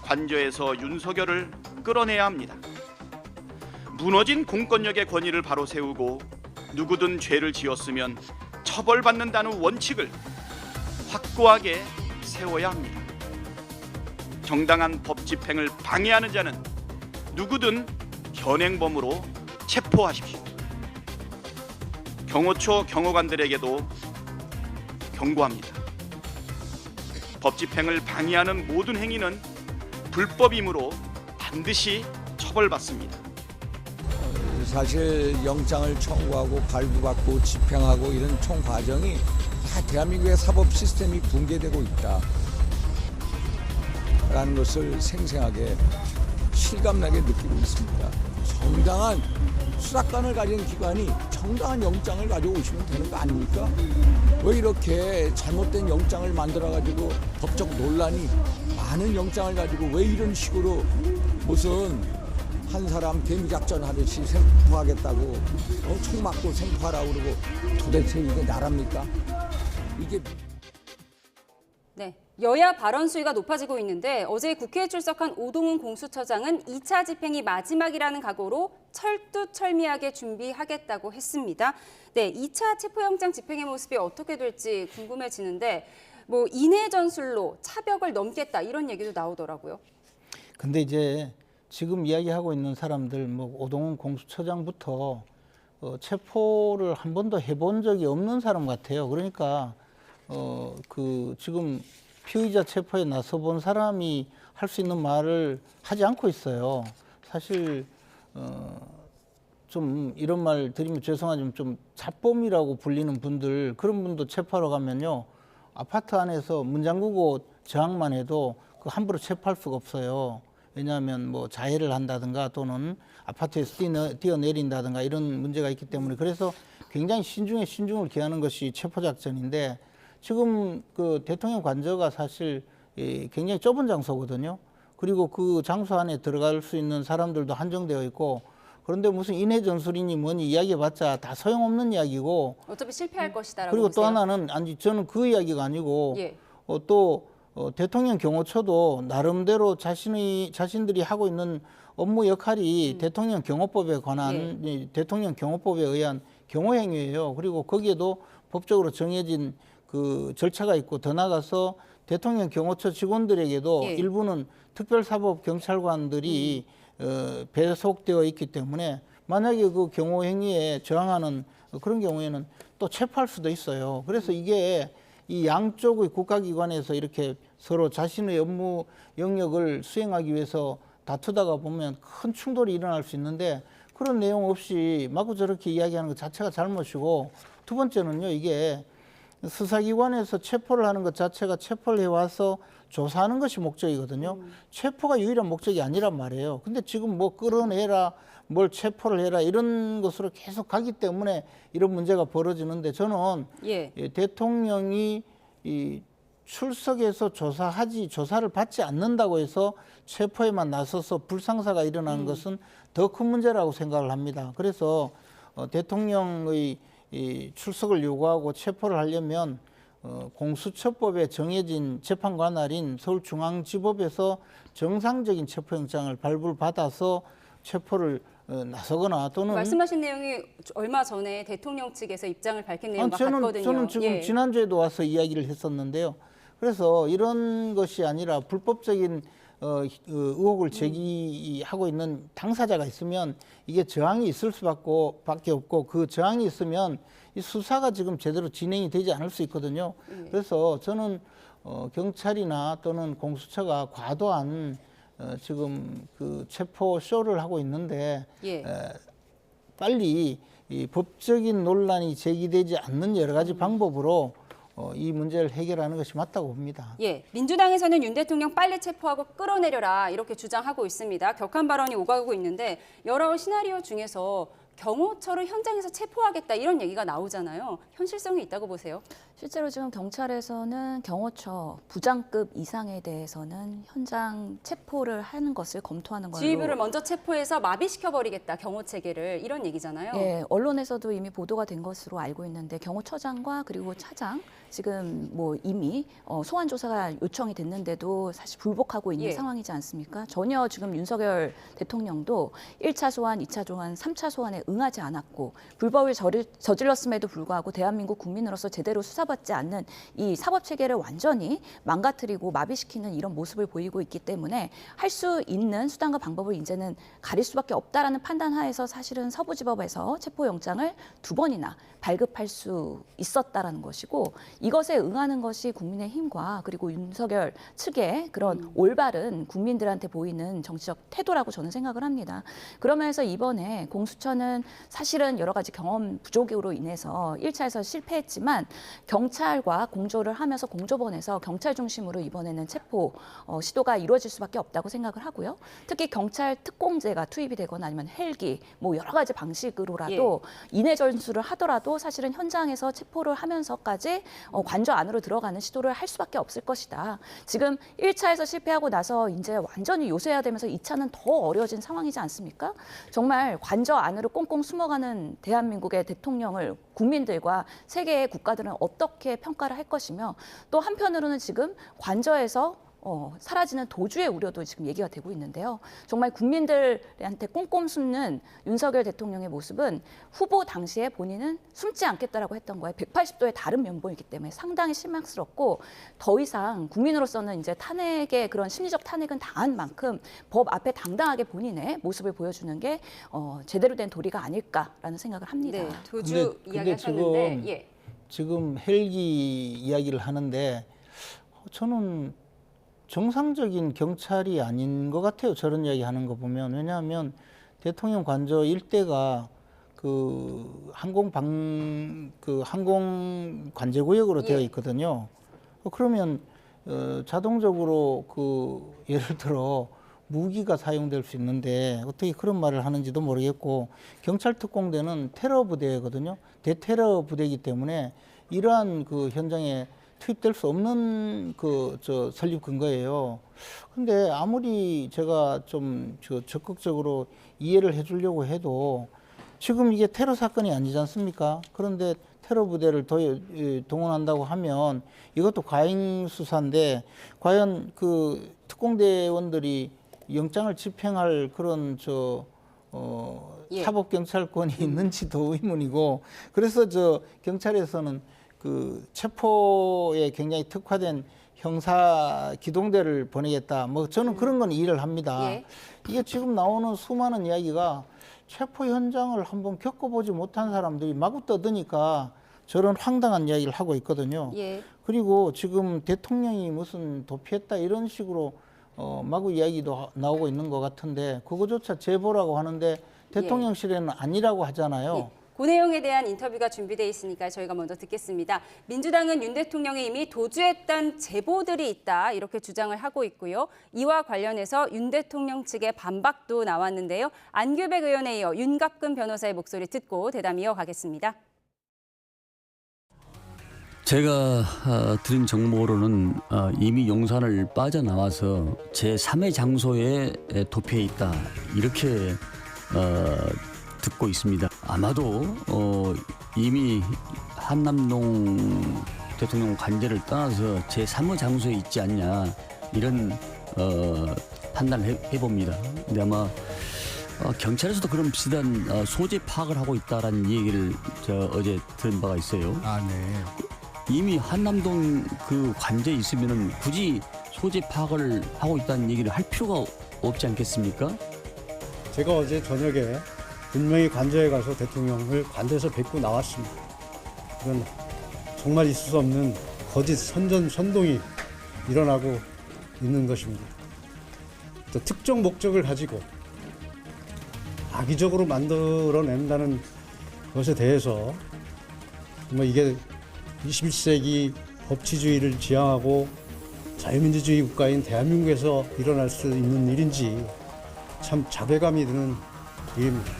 관저에서 윤석열을 끌어내야 합니다. 무너진 공권력의 권위를 바로 세우고 누구든 죄를 지었으면 처벌받는다는 원칙을 확고하게 세워야 합니다. 정당한 법 집행을 방해하는 자는 누구든 현행범으로 체포하십시오. 경호처 경호관들에게도 경고합니다. 법 집행을 방해하는 모든 행위는 불법이므로 반드시 처벌받습니다. 사실 영장을 청구하고 발부받고 집행하고 이런 총 과정이 다 대한민국의 사법 시스템이 붕괴되고 있다라는 것을 생생하게 실감나게 느끼고 있습니다. 정당한 수사권을 가진 기관이 정당한 영장을 가지고 오시면 되는 거 아닙니까? 왜 이렇게 잘못된 영장을 만들어가지고 법적 논란이 많은 영장을 가지고 왜 이런 식으로 무슨 한 사람 개미작전 하듯이 생포하겠다고 총 맞고 생포하라고 그러고 도대체 이게 나랍니까? 이게 네, 여야 발언 수위가 높아지고 있는데 어제 국회에 출석한 오동훈 공수처장은 2차 집행이 마지막이라는 각오로 철두철미하게 준비하겠다고 했습니다. 네, 2차 체포영장 집행의 모습이 어떻게 될지 궁금해지는데 뭐 인해 전술로 차벽을 넘겠다 이런 얘기도 나오더라고요. 근데 이제 지금 이야기하고 있는 사람들 뭐 오동훈 공수처장부터 체포를 한 번도 해본 적이 없는 사람 같아요. 그러니까 지금 피의자 체포에 나서본 사람이 할 수 있는 말을 하지 않고 있어요. 사실 좀 이런 말 드리면 죄송하지만 좀 잡범이라고 불리는 분들 그런 분도 체포하러 가면요 아파트 안에서 문 잠그고 저항만 해도 그 함부로 체포할 수가 없어요. 왜냐하면 뭐 자해를 한다든가 또는 아파트에서 뛰어내린다든가 이런 문제가 있기 때문에 그래서 굉장히 신중에 신중을 기하는 것이 체포작전인데 지금 그 대통령 관저가 사실 굉장히 좁은 장소거든요. 그리고 그 장소 안에 들어갈 수 있는 사람들도 한정되어 있고 그런데 무슨 인해 전술이니 뭐니 이야기해봤자 다 소용없는 이야기고 어차피 실패할 것이다라고 그리고 보세요? 또 하나는 아니 저는 그 이야기가 아니고 예. 대통령 경호처도 나름대로 자신들이 하고 있는 업무 역할이 대통령 경호법에 관한 대통령 경호법에 의한 경호 행위예요. 그리고 거기에도 법적으로 정해진 그 절차가 있고 더 나아가서 대통령 경호처 직원들에게도 일부는 특별사법 경찰관들이 배속되어 있기 때문에 만약에 그 경호 행위에 저항하는 그런 경우에는 또 체포할 수도 있어요. 그래서 이게 이 양쪽의 국가기관에서 이렇게 서로 자신의 업무 영역을 수행하기 위해서 다투다가 보면 큰 충돌이 일어날 수 있는데 그런 내용 없이 마구 저렇게 이야기하는 것 자체가 잘못이고 두 번째는요 이게 수사기관에서 체포를 하는 것 자체가 체포를 해와서 조사하는 것이 목적이거든요. 체포가 유일한 목적이 아니란 말이에요. 근데 지금 뭐 끌어내라 뭘 체포를 해라 이런 것으로 계속 가기 때문에 이런 문제가 벌어지는데 저는 대통령이 출석해서 조사를 받지 않는다고 해서 체포에만 나서서 불상사가 일어나는 것은 더 큰 문제라고 생각을 합니다. 그래서 대통령의 출석을 요구하고 체포를 하려면 공수처법에 정해진 재판관할인 서울중앙지법에서 정상적인 체포영장을 발부를 받아서 체포를 나서거나 또는 말씀하신 내용이 얼마 전에 대통령 측에서 입장을 밝힌 내용과 같거든요. 저는 지금 지난주에도 와서 이야기를 했었는데요. 그래서 이런 것이 아니라 불법적인 의혹을 제기하고 있는 당사자가 있으면 이게 저항이 있을 수밖에 없고 그 저항이 있으면 이 수사가 지금 제대로 진행이 되지 않을 수 있거든요. 그래서 저는 경찰이나 또는 공수처가 과도한 지금 그 체포 쇼를 하고 있는데 빨리 이 법적인 논란이 제기되지 않는 여러 가지 방법으로 이 문제를 해결하는 것이 맞다고 봅니다. 민주당에서는 윤 대통령 빨리 체포하고 끌어내려라 이렇게 주장하고 있습니다. 격한 발언이 오가고 있는데 여러 시나리오 중에서 경호처를 현장에서 체포하겠다 이런 얘기가 나오잖아요. 현실성이 있다고 보세요? 실제로 지금 경찰에서는 경호처 부장급 이상에 대해서는 현장 체포를 하는 것을 검토하는 걸로. 지휘부를 먼저 체포해서 마비시켜버리겠다 경호 체계를 이런 얘기잖아요. 예, 언론에서도 이미 보도가 된 것으로 알고 있는데 경호처장과 그리고 차장 지금 뭐 이미 소환 조사가 요청이 됐는데도 사실 불복하고 있는 상황이지 않습니까? 전혀 지금 윤석열 대통령도 1차 소환, 2차 소환, 3차 소환에 응하지 않았고 불법을 저질렀음에도 불구하고 대한민국 국민으로서 제대로 수사받지 않는 이 사법체계를 완전히 망가뜨리고 마비시키는 이런 모습을 보이고 있기 때문에 할 수 있는 수단과 방법을 이제는 가릴 수밖에 없다라는 판단 하에서 사실은 서부지법에서 체포영장을 2번이나 발급할 수 있었다라는 것이고 이것에 응하는 것이 국민의힘과 그리고 윤석열 측의 그런 올바른 국민들한테 보이는 정치적 태도라고 저는 생각을 합니다. 그러면서 이번에 공수처는 사실은 여러 가지 경험 부족으로 인해서 1차에서 실패했지만 경찰과 공조를 하면서 공조본에서 경찰 중심으로 이번에는 체포 시도가 이루어질 수밖에 없다고 생각을 하고요. 특히 경찰 특공제가 투입이 되거나 아니면 헬기 뭐 여러 가지 방식으로라도 인해 전술을 하더라도 사실은 현장에서 체포를 하면서까지 관저 안으로 들어가는 시도를 할 수밖에 없을 것이다. 지금 1차에서 실패하고 나서 이제 완전히 요새화되면서 2차는 더 어려워진 상황이지 않습니까? 정말 관저 안으로 꽁꽁 숨어가는 대한민국의 대통령을 국민들과 세계의 국가들은 어떻게 평가를 할 것이며 또 한편으로는 지금 관저에서 사라지는 도주의 우려도 지금 얘기가 되고 있는데요. 정말 국민들한테 꼼꼼 숨는 윤석열 대통령의 모습은 후보 당시에 본인은 숨지 않겠다라고 했던 거에 180도의 다른 면모이기 때문에 상당히 실망스럽고 더 이상 국민으로서는 이제 탄핵의 그런 심리적 탄핵은 당한 만큼 법 앞에 당당하게 본인의 모습을 보여주는 게 제대로 된 도리가 아닐까라는 생각을 합니다. 도주 이야기하셨는데 지금 헬기 이야기를 하는데 저는 정상적인 경찰이 아닌 것 같아요. 저런 이야기 하는 거 보면. 왜냐하면 대통령 관저 일대가 그 항공 관제구역으로 되어 있거든요. 그러면 자동적으로 예를 들어 무기가 사용될 수 있는데 어떻게 그런 말을 하는지도 모르겠고 경찰 특공대는 테러 부대거든요. 대테러 부대이기 때문에 이러한 현장에 투입될 수 없는 설립 근거예요. 근데 아무리 제가 좀 적극적으로 이해를 해주려고 해도 지금 이게 테러 사건이 아니지 않습니까? 그런데 테러 부대를 동원한다고 하면 이것도 과잉 수사인데 과연 특공대원들이 영장을 집행할 그런 사법 경찰권이 있는지도 의문이고 그래서 경찰에서는 체포에 굉장히 특화된 형사 기동대를 보내겠다. 저는 그런 건 이해를 합니다. 이게 지금 나오는 수많은 이야기가 체포 현장을 한번 겪어보지 못한 사람들이 마구 떠드니까 저런 황당한 이야기를 하고 있거든요. 그리고 지금 대통령이 무슨 도피했다 이런 식으로 마구 이야기도 나오고 있는 것 같은데 그거조차 제보라고 하는데 대통령실에는 아니라고 하잖아요. 그 내용에 대한 인터뷰가 준비되어 있으니까 저희가 먼저 듣겠습니다. 민주당은 윤 대통령이 이미 도주했다는 제보들이 있다 이렇게 주장을 하고 있고요. 이와 관련해서 윤 대통령 측의 반박도 나왔는데요. 안규백 의원에 이어 윤갑근 변호사의 목소리 듣고 대담 이어가겠습니다. 제가 드린 정보로는 이미 용산을 빠져나와서 제3의 장소에 도피해 있다 이렇게 듣고 있습니다. 아마도 이미 한남동 대통령 관제를 떠나서 제3의 장소에 있지 않냐 이런 판단을 해봅니다. 근데 아마 경찰에서도 그런 비슷한 소재 파악을 하고 있다라는 얘기를 어제 들은 바가 있어요. 네. 이미 한남동 그 관저에 있으면은 굳이 소재 파악을 하고 있다는 얘기를 할 필요가 없지 않겠습니까? 제가 어제 저녁에 분명히 관저에 가서 대통령을 관저에서 뵙고 나왔습니다. 이건 정말 있을 수 없는 거짓 선동이 일어나고 있는 것입니다. 또 특정 목적을 가지고 악의적으로 만들어낸다는 것에 대해서 정말 이게 21세기 법치주의를 지향하고 자유민주주의 국가인 대한민국에서 일어날 수 있는 일인지 참 자괴감이 드는 일입니다.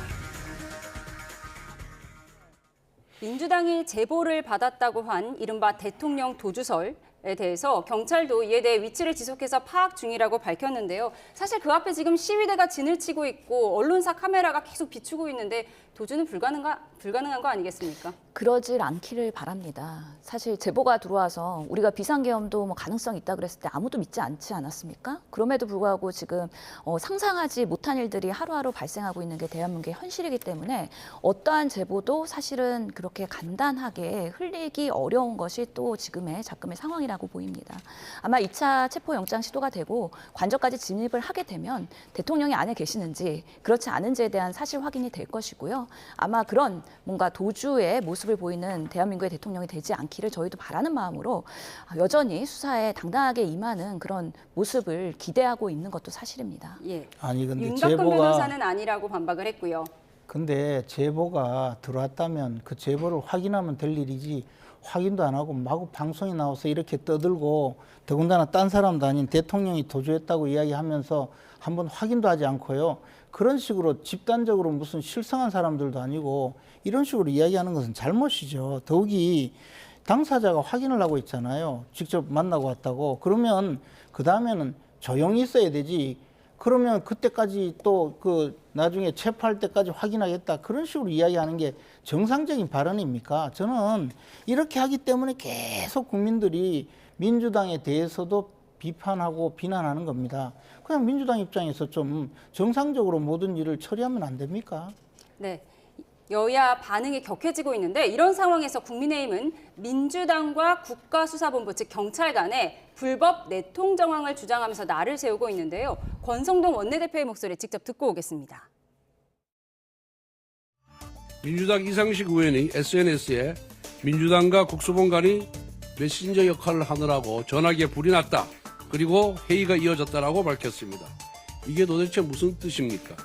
민주당이 제보를 받았다고 한 이른바 대통령 도주설에 대해서 경찰도 이에 대해 위치를 지속해서 파악 중이라고 밝혔는데요. 사실 그 앞에 지금 시위대가 진을 치고 있고 언론사 카메라가 계속 비추고 있는데 도주는 불가능한 거 아니겠습니까? 그러질 않기를 바랍니다. 사실 제보가 들어와서 우리가 비상계엄도 가능성이 있다 그랬을 때 아무도 믿지 않지 않았습니까? 그럼에도 불구하고 지금 상상하지 못한 일들이 하루하루 발생하고 있는 게 대한민국의 현실이기 때문에 어떠한 제보도 사실은 그렇게 간단하게 흘리기 어려운 것이 또 지금의 작금의 상황이라고 보입니다. 아마 2차 체포영장 시도가 되고 관저까지 진입을 하게 되면 대통령이 안에 계시는지 그렇지 않은지에 대한 사실 확인이 될 것이고요. 아마 그런 뭔가 도주의 모습을 보이는 대한민국의 대통령이 되지 않기를 저희도 바라는 마음으로 여전히 수사에 당당하게 임하는 그런 모습을 기대하고 있는 것도 사실입니다. 예. 아니 근데 윤곽근 변호사는 아니라고 반박을 했고요. 근데 제보가 들어왔다면 그 제보를 확인하면 될 일이지 확인도 안 하고 마구 방송에 나와서 이렇게 떠들고 더군다나 딴 사람도 아닌 대통령이 도주했다고 이야기하면서 한번 확인도 하지 않고요. 그런 식으로 집단적으로 무슨 실성한 사람들도 아니고 이런 식으로 이야기하는 것은 잘못이죠. 더욱이 당사자가 확인을 하고 있잖아요. 직접 만나고 왔다고. 그러면 그 다음에는 조용히 있어야 되지. 그러면 그때까지 또 나중에 체포할 때까지 확인하겠다. 그런 식으로 이야기하는 게 정상적인 발언입니까? 저는 이렇게 하기 때문에 계속 국민들이 민주당에 대해서도 비판하고 비난하는 겁니다. 그냥 민주당 입장에서 좀 정상적으로 모든 일을 처리하면 안 됩니까? 네. 여야 반응이 격해지고 있는데 이런 상황에서 국민의힘은 민주당과 국가수사본부 즉 경찰 간에 불법 내통 정황을 주장하면서 날을 세우고 있는데요. 권성동 원내대표의 목소리 직접 듣고 오겠습니다. 민주당 이상식 의원이 SNS에 민주당과 국수본 간이 메신저 역할을 하느라고 전화기에 불이 났다. 그리고 회의가 이어졌다라고 밝혔습니다. 이게 도대체 무슨 뜻입니까?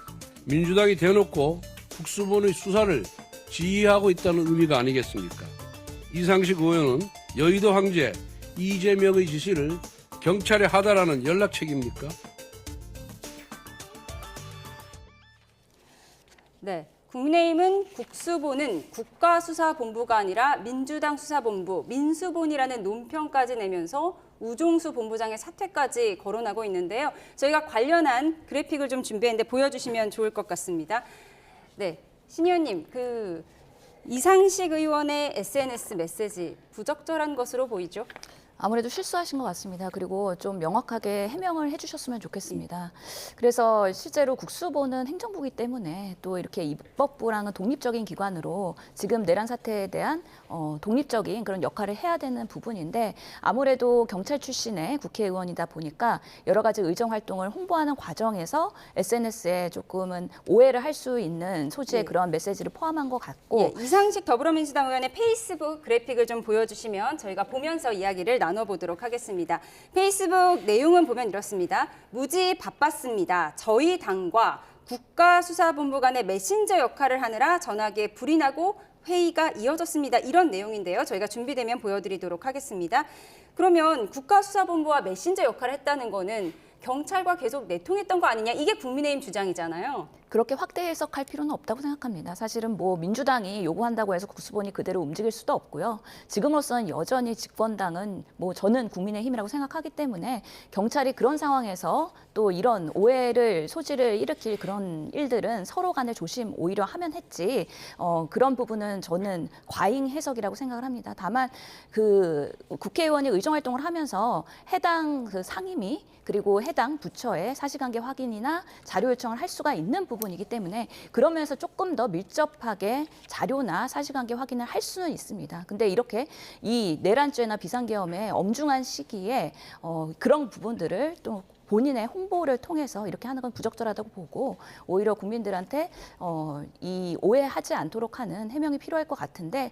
민주당이 대놓고 국수본의 수사를 지휘하고 있다는 의미가 아니겠습니까? 이상식 의원은 여의도 황제 이재명의 지시를 경찰에 하다라는 연락책입니까? 네. 국민의힘은 국수본은 국가수사본부가 아니라 민주당 수사본부, 민수본이라는 논평까지 내면서 우종수 본부장의 사퇴까지 거론하고 있는데요. 저희가 관련한 그래픽을 좀 준비했는데 보여주시면 좋을 것 같습니다. 네, 신 의원님, 이상식 의원의 SNS 메시지 부적절한 것으로 보이죠? 아무래도 실수하신 것 같습니다. 그리고 좀 명확하게 해명을 해주셨으면 좋겠습니다. 그래서 실제로 국수본은 행정부이기 때문에 또 이렇게 입법부랑은 독립적인 기관으로 지금 내란 사태에 대한 독립적인 그런 역할을 해야 되는 부분인데 아무래도 경찰 출신의 국회의원이다 보니까 여러 가지 의정 활동을 홍보하는 과정에서 SNS에 조금은 오해를 할 수 있는 소지의 그런 메시지를 포함한 것 같고 이상식 더불어민주당 의원의 페이스북 그래픽을 좀 보여주시면 저희가 보면서 이야기를 나눠보도록 하겠습니다. 페이스북 내용은 보면 이렇습니다. 무지 바빴습니다. 저희 당과 국가수사본부 간의 메신저 역할을 하느라 전화기에 불이 나고 회의가 이어졌습니다. 이런 내용인데요. 저희가 준비되면 보여드리도록 하겠습니다. 그러면 국가수사본부와 메신저 역할을 했다는 거는 경찰과 계속 내통했던 거 아니냐? 이게 국민의힘 주장이잖아요. 그렇게 확대 해석할 필요는 없다고 생각합니다. 사실은 민주당이 요구한다고 해서 국수본이 그대로 움직일 수도 없고요. 지금으로서는 여전히 집권당은 저는 국민의힘이라고 생각하기 때문에 경찰이 그런 상황에서 또 이런 오해를 소지를 일으킬 그런 일들은 서로 간에 조심 오히려 하면 했지 그런 부분은 저는 과잉 해석이라고 생각을 합니다. 다만 국회의원이 의정활동을 하면서 해당 상임위 그리고 해당 부처의 사실관계 확인이나 자료 요청을 할 수가 있는 부분 부분이기 때문에 그런 면에서 조금 더 밀접하게 자료나 사실관계 확인을 할 수는 있습니다. 근데 이렇게 이 내란죄나 비상계엄의 엄중한 시기에 그런 부분들을 또 본인의 홍보를 통해서 이렇게 하는 건 부적절하다고 보고 오히려 국민들한테 이 오해하지 않도록 하는 해명이 필요할 것 같은데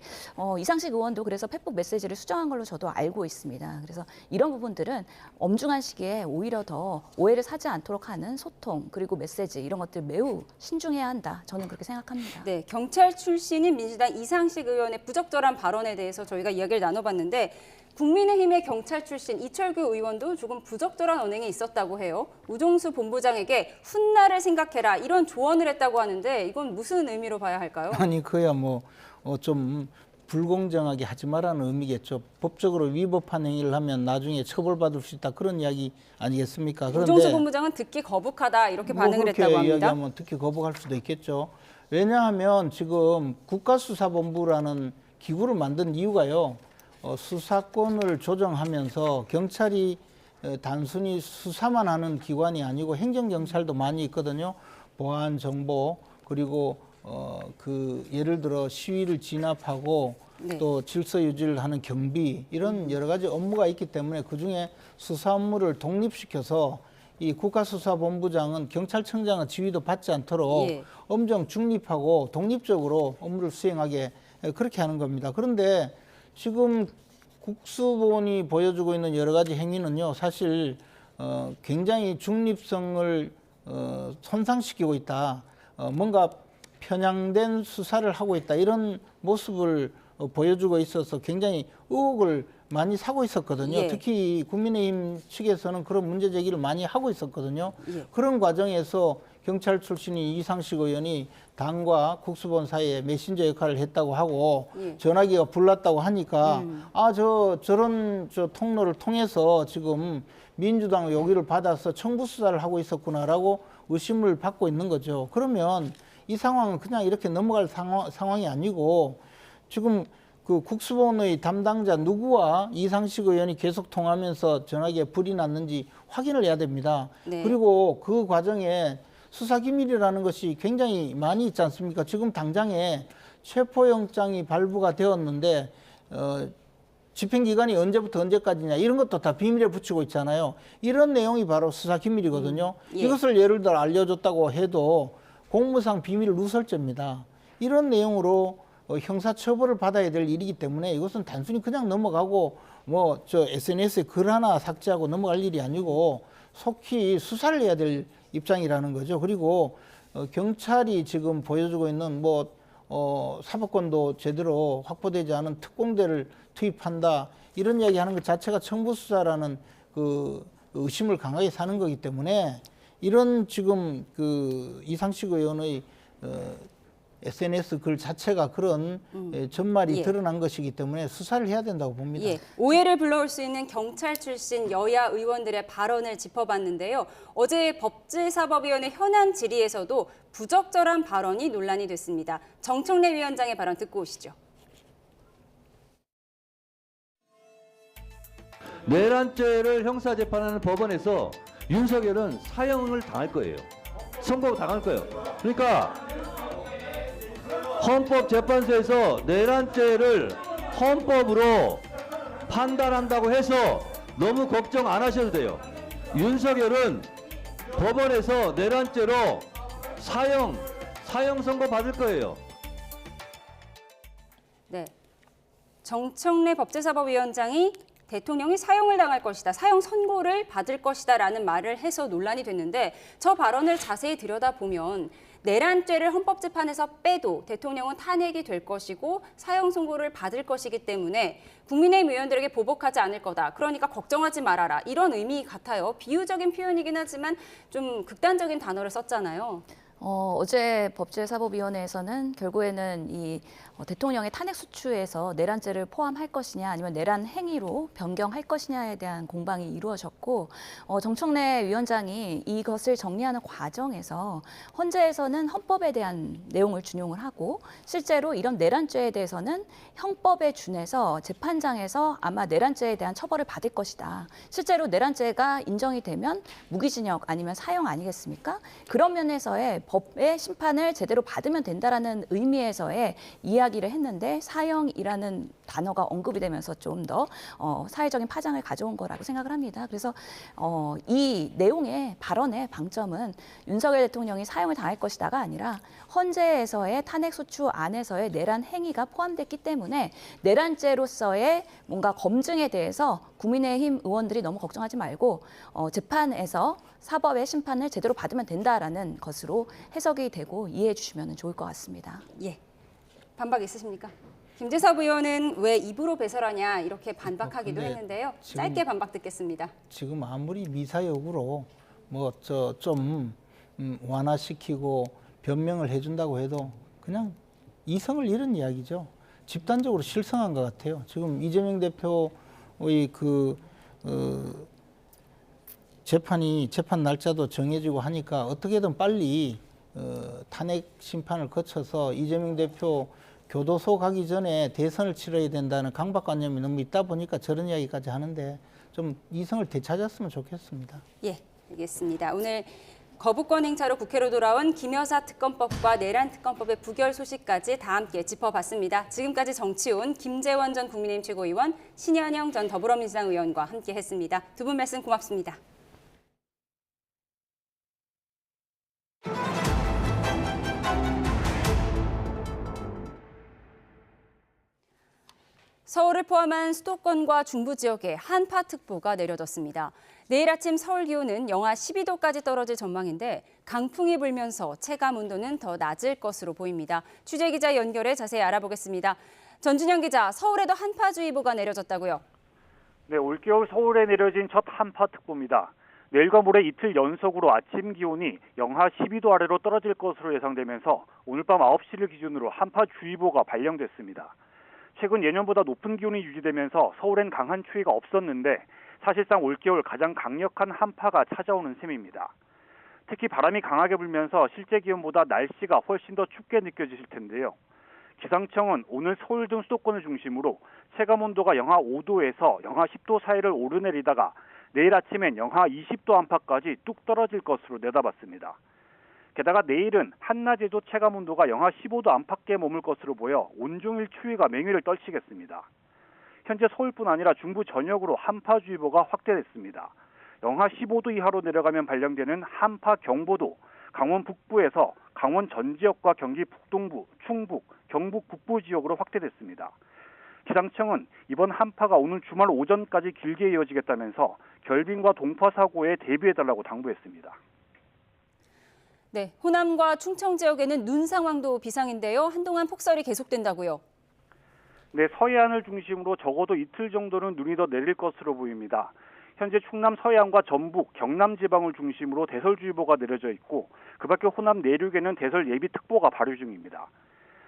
이상식 의원도 그래서 페북 메시지를 수정한 걸로 저도 알고 있습니다. 그래서 이런 부분들은 엄중한 시기에 오히려 더 오해를 사지 않도록 하는 소통 그리고 메시지 이런 것들 매우 신중해야 한다. 저는 그렇게 생각합니다. 네, 경찰 출신인 민주당 이상식 의원의 부적절한 발언에 대해서 저희가 이야기를 나눠봤는데 국민의힘의 경찰 출신 이철규 의원도 조금 부적절한 언행이 있었다고 해요. 우종수 본부장에게 훗날을 생각해라 이런 조언을 했다고 하는데 이건 무슨 의미로 봐야 할까요? 아니 그야 뭐 좀 불공정하게 하지 말라는 의미겠죠. 법적으로 위법한 행위를 하면 나중에 처벌받을 수 있다 그런 이야기 아니겠습니까? 그런데 우종수 본부장은 듣기 거북하다 이렇게 반응을 했다고 합니다. 그렇게 이야기하면 듣기 거북할 수도 있겠죠. 왜냐하면 지금 국가수사본부라는 기구를 만든 이유가요. 수사권을 조정하면서 경찰이 단순히 수사만 하는 기관이 아니고 행정경찰도 많이 있거든요. 보안, 정보, 그리고 예를 들어 시위를 진압하고 네. 또 질서 유지를 하는 경비 이런 여러 가지 업무가 있기 때문에 그중에 수사 업무를 독립시켜서 이 국가수사본부장은 경찰청장의 지휘도 받지 않도록 예. 엄정 중립하고 독립적으로 업무를 수행하게 그렇게 하는 겁니다. 그런데 지금 국수본이 보여주고 있는 여러 가지 행위는요, 사실 굉장히 중립성을 손상시키고 있다. 뭔가 편향된 수사를 하고 있다. 이런 모습을 보여주고 있어서 굉장히 의혹을 많이 사고 있었거든요. 예. 특히 국민의힘 측에서는 그런 문제 제기를 많이 하고 있었거든요. 예. 그런 과정에서 경찰 출신인 이상식 의원이 당과 국수본 사이에 메신저 역할을 했다고 하고 예. 전화기가 불났다고 하니까 저런 통로를 통해서 지금 민주당 요구를 받아서 청부 수사를 하고 있었구나라고 의심을 받고 있는 거죠. 그러면 이 상황은 그냥 이렇게 넘어갈 상황이 아니고 지금 그 국수본의 담당자 누구와 이상식 의원이 계속 통하면서 전화기에 불이 났는지 확인을 해야 됩니다. 네. 그리고 그 과정에 수사기밀이라는 것이 굉장히 많이 있지 않습니까? 지금 당장에 체포영장이 발부가 되었는데 집행기간이 언제부터 언제까지냐 이런 것도 다 비밀에 붙이고 있잖아요. 이런 내용이 바로 수사기밀이거든요. 예. 이것을 예를 들어 알려줬다고 해도 공무상 비밀 누설죄입니다. 이런 내용으로 형사처벌을 받아야 될 일이기 때문에 이것은 단순히 그냥 넘어가고 SNS에 글 하나 삭제하고 넘어갈 일이 아니고 속히 수사를 해야 될 입장이라는 거죠. 그리고 경찰이 지금 보여주고 있는 사법권도 제대로 확보되지 않은 특공대를 투입한다 이런 이야기하는 것 자체가 청부수사라는 그 의심을 강하게 사는 거기 때문에 이런 지금 그 이상식 의원의 SNS 글 자체가 그런 전말이 예. 드러난 것이기 때문에 수사를 해야 된다고 봅니다. 예, 오해를 불러올 수 있는 경찰 출신 여야 의원들의 발언을 짚어봤는데요. 어제 법제사법위원회 현안 질의에서도 부적절한 발언이 논란이 됐습니다. 정청래 위원장의 발언 듣고 오시죠. 내란죄를 형사재판하는 법원에서 윤석열은 사형을 당할 거예요. 선고 당할 거예요. 그러니까 헌법재판소에서 내란죄를 헌법으로 판단한다고 해서 너무 걱정 안 하셔도 돼요. 윤석열은 법원에서 내란죄로 사형 선고 받을 거예요. 네, 정청래 법제사법위원장이 대통령이 사형을 당할 것이다, 사형 선고를 받을 것이다 라는 말을 해서 논란이 됐는데 저 발언을 자세히 들여다보면 내란죄를 헌법재판에서 빼도 대통령은 탄핵이 될 것이고 사형 선고를 받을 것이기 때문에 국민의힘 의원들에게 보복하지 않을 거다. 그러니까 걱정하지 말아라. 이런 의미 같아요. 비유적인 표현이긴 하지만 좀 극단적인 단어를 썼잖아요. 어제 법제사법위원회에서는 결국에는 이 대통령의 탄핵 소추에서 내란죄를 포함할 것이냐 아니면 내란 행위로 변경할 것이냐에 대한 공방이 이루어졌고 정청래 위원장이 이것을 정리하는 과정에서 헌재에서는 헌법에 대한 내용을 준용을 하고 실제로 이런 내란죄에 대해서는 형법에 준해서 재판장에서 아마 내란죄에 대한 처벌을 받을 것이다. 실제로 내란죄가 인정이 되면 무기징역 아니면 사형 아니겠습니까? 그런 면에서의 법의 심판을 제대로 받으면 된다라는 의미에서의 이야기를 했는데 사형이라는 단어가 언급이 되면서 좀 더 사회적인 파장을 가져온 거라고 생각을 합니다. 그래서 이 내용의 발언의 방점은 윤석열 대통령이 사형을 당할 것이다가 아니라 헌재에서의 탄핵소추 안에서의 내란 행위가 포함됐기 때문에 내란죄로서의 뭔가 검증에 대해서 국민의힘 의원들이 너무 걱정하지 말고 재판에서 사법의 심판을 제대로 받으면 된다라는 것으로 해석이 되고 이해해 주시면 좋을 것 같습니다. 예, 반박 있으십니까? 김재섭 의원은 왜 입으로 배설하냐 이렇게 반박하기도 했는데요. 짧게 반박 듣겠습니다. 지금 아무리 미사역으로 좀 완화시키고 변명을 해준다고 해도 그냥 이성을 잃은 이야기죠. 집단적으로 실성한 것 같아요. 지금 이재명 대표의 재판 날짜도 정해지고 하니까 어떻게든 빨리 탄핵 심판을 거쳐서 이재명 대표 교도소 가기 전에 대선을 치러야 된다는 강박관념이 너무 있다 보니까 저런 이야기까지 하는데 좀 이성을 되찾았으면 좋겠습니다. 예, 알겠습니다. 오늘 거부권 행사로 국회로 돌아온 김여사 특검법과 내란 특검법의 부결 소식까지 다 함께 짚어봤습니다. 지금까지 정치온 김재원 전 국민의힘 최고위원, 신현영 전 더불어민주당 의원과 함께했습니다. 두 분 말씀 고맙습니다. 서울을 포함한 수도권과 중부 지역에 한파특보가 내려졌습니다. 내일 아침 서울 기온은 영하 12도까지 떨어질 전망인데 강풍이 불면서 체감 온도는 더 낮을 것으로 보입니다. 취재기자 연결해 자세히 알아보겠습니다. 전준영 기자, 서울에도 한파주의보가 내려졌다고요? 네, 올겨울 서울에 내려진 첫 한파특보입니다. 내일과 모레 이틀 연속으로 아침 기온이 영하 12도 아래로 떨어질 것으로 예상되면서 오늘 밤 9시를 기준으로 한파주의보가 발령됐습니다. 최근 예년보다 높은 기온이 유지되면서 서울엔 강한 추위가 없었는데 사실상 올겨울 가장 강력한 한파가 찾아오는 셈입니다. 특히 바람이 강하게 불면서 실제 기온보다 날씨가 훨씬 더 춥게 느껴지실 텐데요. 기상청은 오늘 서울 등 수도권을 중심으로 체감온도가 영하 5도에서 영하 10도 사이를 오르내리다가 내일 아침엔 영하 20도 안팎까지 뚝 떨어질 것으로 내다봤습니다. 게다가 내일은 한낮에도 체감온도가 영하 15도 안팎에 머물 것으로 보여 온종일 추위가 맹위를 떨치겠습니다. 현재 서울뿐 아니라 중부 전역으로 한파주의보가 확대됐습니다. 영하 15도 이하로 내려가면 발령되는 한파경보도 강원 북부에서 강원 전 지역과 경기 북동부, 충북, 경북 북부 지역으로 확대됐습니다. 기상청은 이번 한파가 오늘 주말 오전까지 길게 이어지겠다면서 결빙과 동파 사고에 대비해달라고 당부했습니다. 네, 호남과 충청 지역에는 눈 상황도 비상인데요. 한동안 폭설이 계속된다고요? 네, 서해안을 중심으로 적어도 이틀 정도는 눈이 더 내릴 것으로 보입니다. 현재 충남 서해안과 전북, 경남 지방을 중심으로 대설주의보가 내려져 있고 그 밖에 호남 내륙에는 대설 예비특보가 발효 중입니다.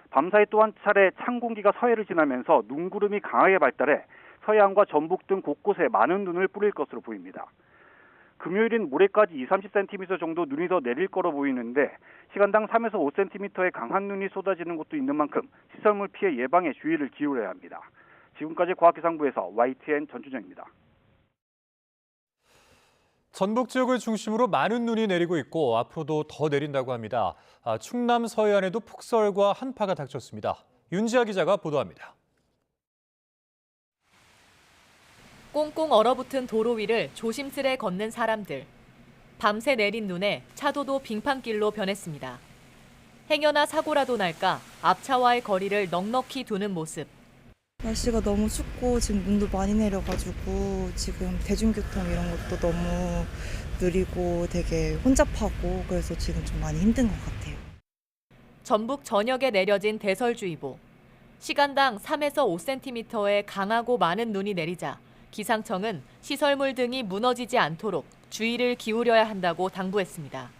밤사이 또 한 차례 찬 공기가 서해를 지나면서 눈구름이 강하게 발달해 서해안과 전북 등 곳곳에 많은 눈을 뿌릴 것으로 보입니다. 금요일인 모레까지 20-30cm 정도 눈이 더 내릴 거로 보이는데 시간당 3에서 5cm의 강한 눈이 쏟아지는 곳도 있는 만큼 시설물 피해 예방에 주의를 기울여야 합니다. 지금까지 과학기상부에서 YTN 전준영입니다. 전북 지역을 중심으로 많은 눈이 내리고 있고 앞으로도 더 내린다고 합니다. 충남 서해안에도 폭설과 한파가 닥쳤습니다. 윤지아 기자가 보도합니다. 꽁꽁 얼어붙은 도로 위를 조심스레 걷는 사람들. 밤새 내린 눈에 차도도 빙판길로 변했습니다. 행여나 사고라도 날까 앞차와의 거리를 넉넉히 두는 모습. 날씨가 너무 춥고 지금 눈도 많이 내려가지고 지금 대중교통 이런 것도 너무 느리고 되게 혼잡하고 그래서 지금 좀 많이 힘든 것 같아요. 전북 전역에 내려진 대설주의보. 시간당 3에서 5cm의 강하고 많은 눈이 내리자 기상청은 시설물 등이 무너지지 않도록 주의를 기울여야 한다고 당부했습니다.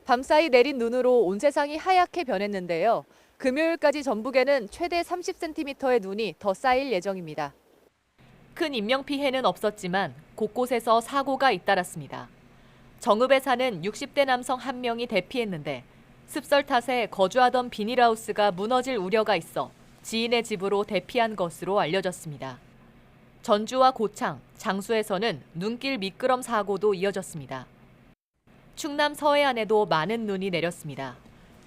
밤사이 내린 눈으로 온 세상이 하얗게 변했는데요. 금요일까지 전북에는 최대 30cm의 눈이 더 쌓일 예정입니다. 큰 인명피해는 없었지만 곳곳에서 사고가 잇따랐습니다. 정읍에 사는 60대 남성 1명이 대피했는데 습설 탓에 거주하던 비닐하우스가 무너질 우려가 있어 지인의 집으로 대피한 것으로 알려졌습니다. 전주와 고창, 장수에서는 눈길 미끄럼 사고도 이어졌습니다. 충남 서해안에도 많은 눈이 내렸습니다.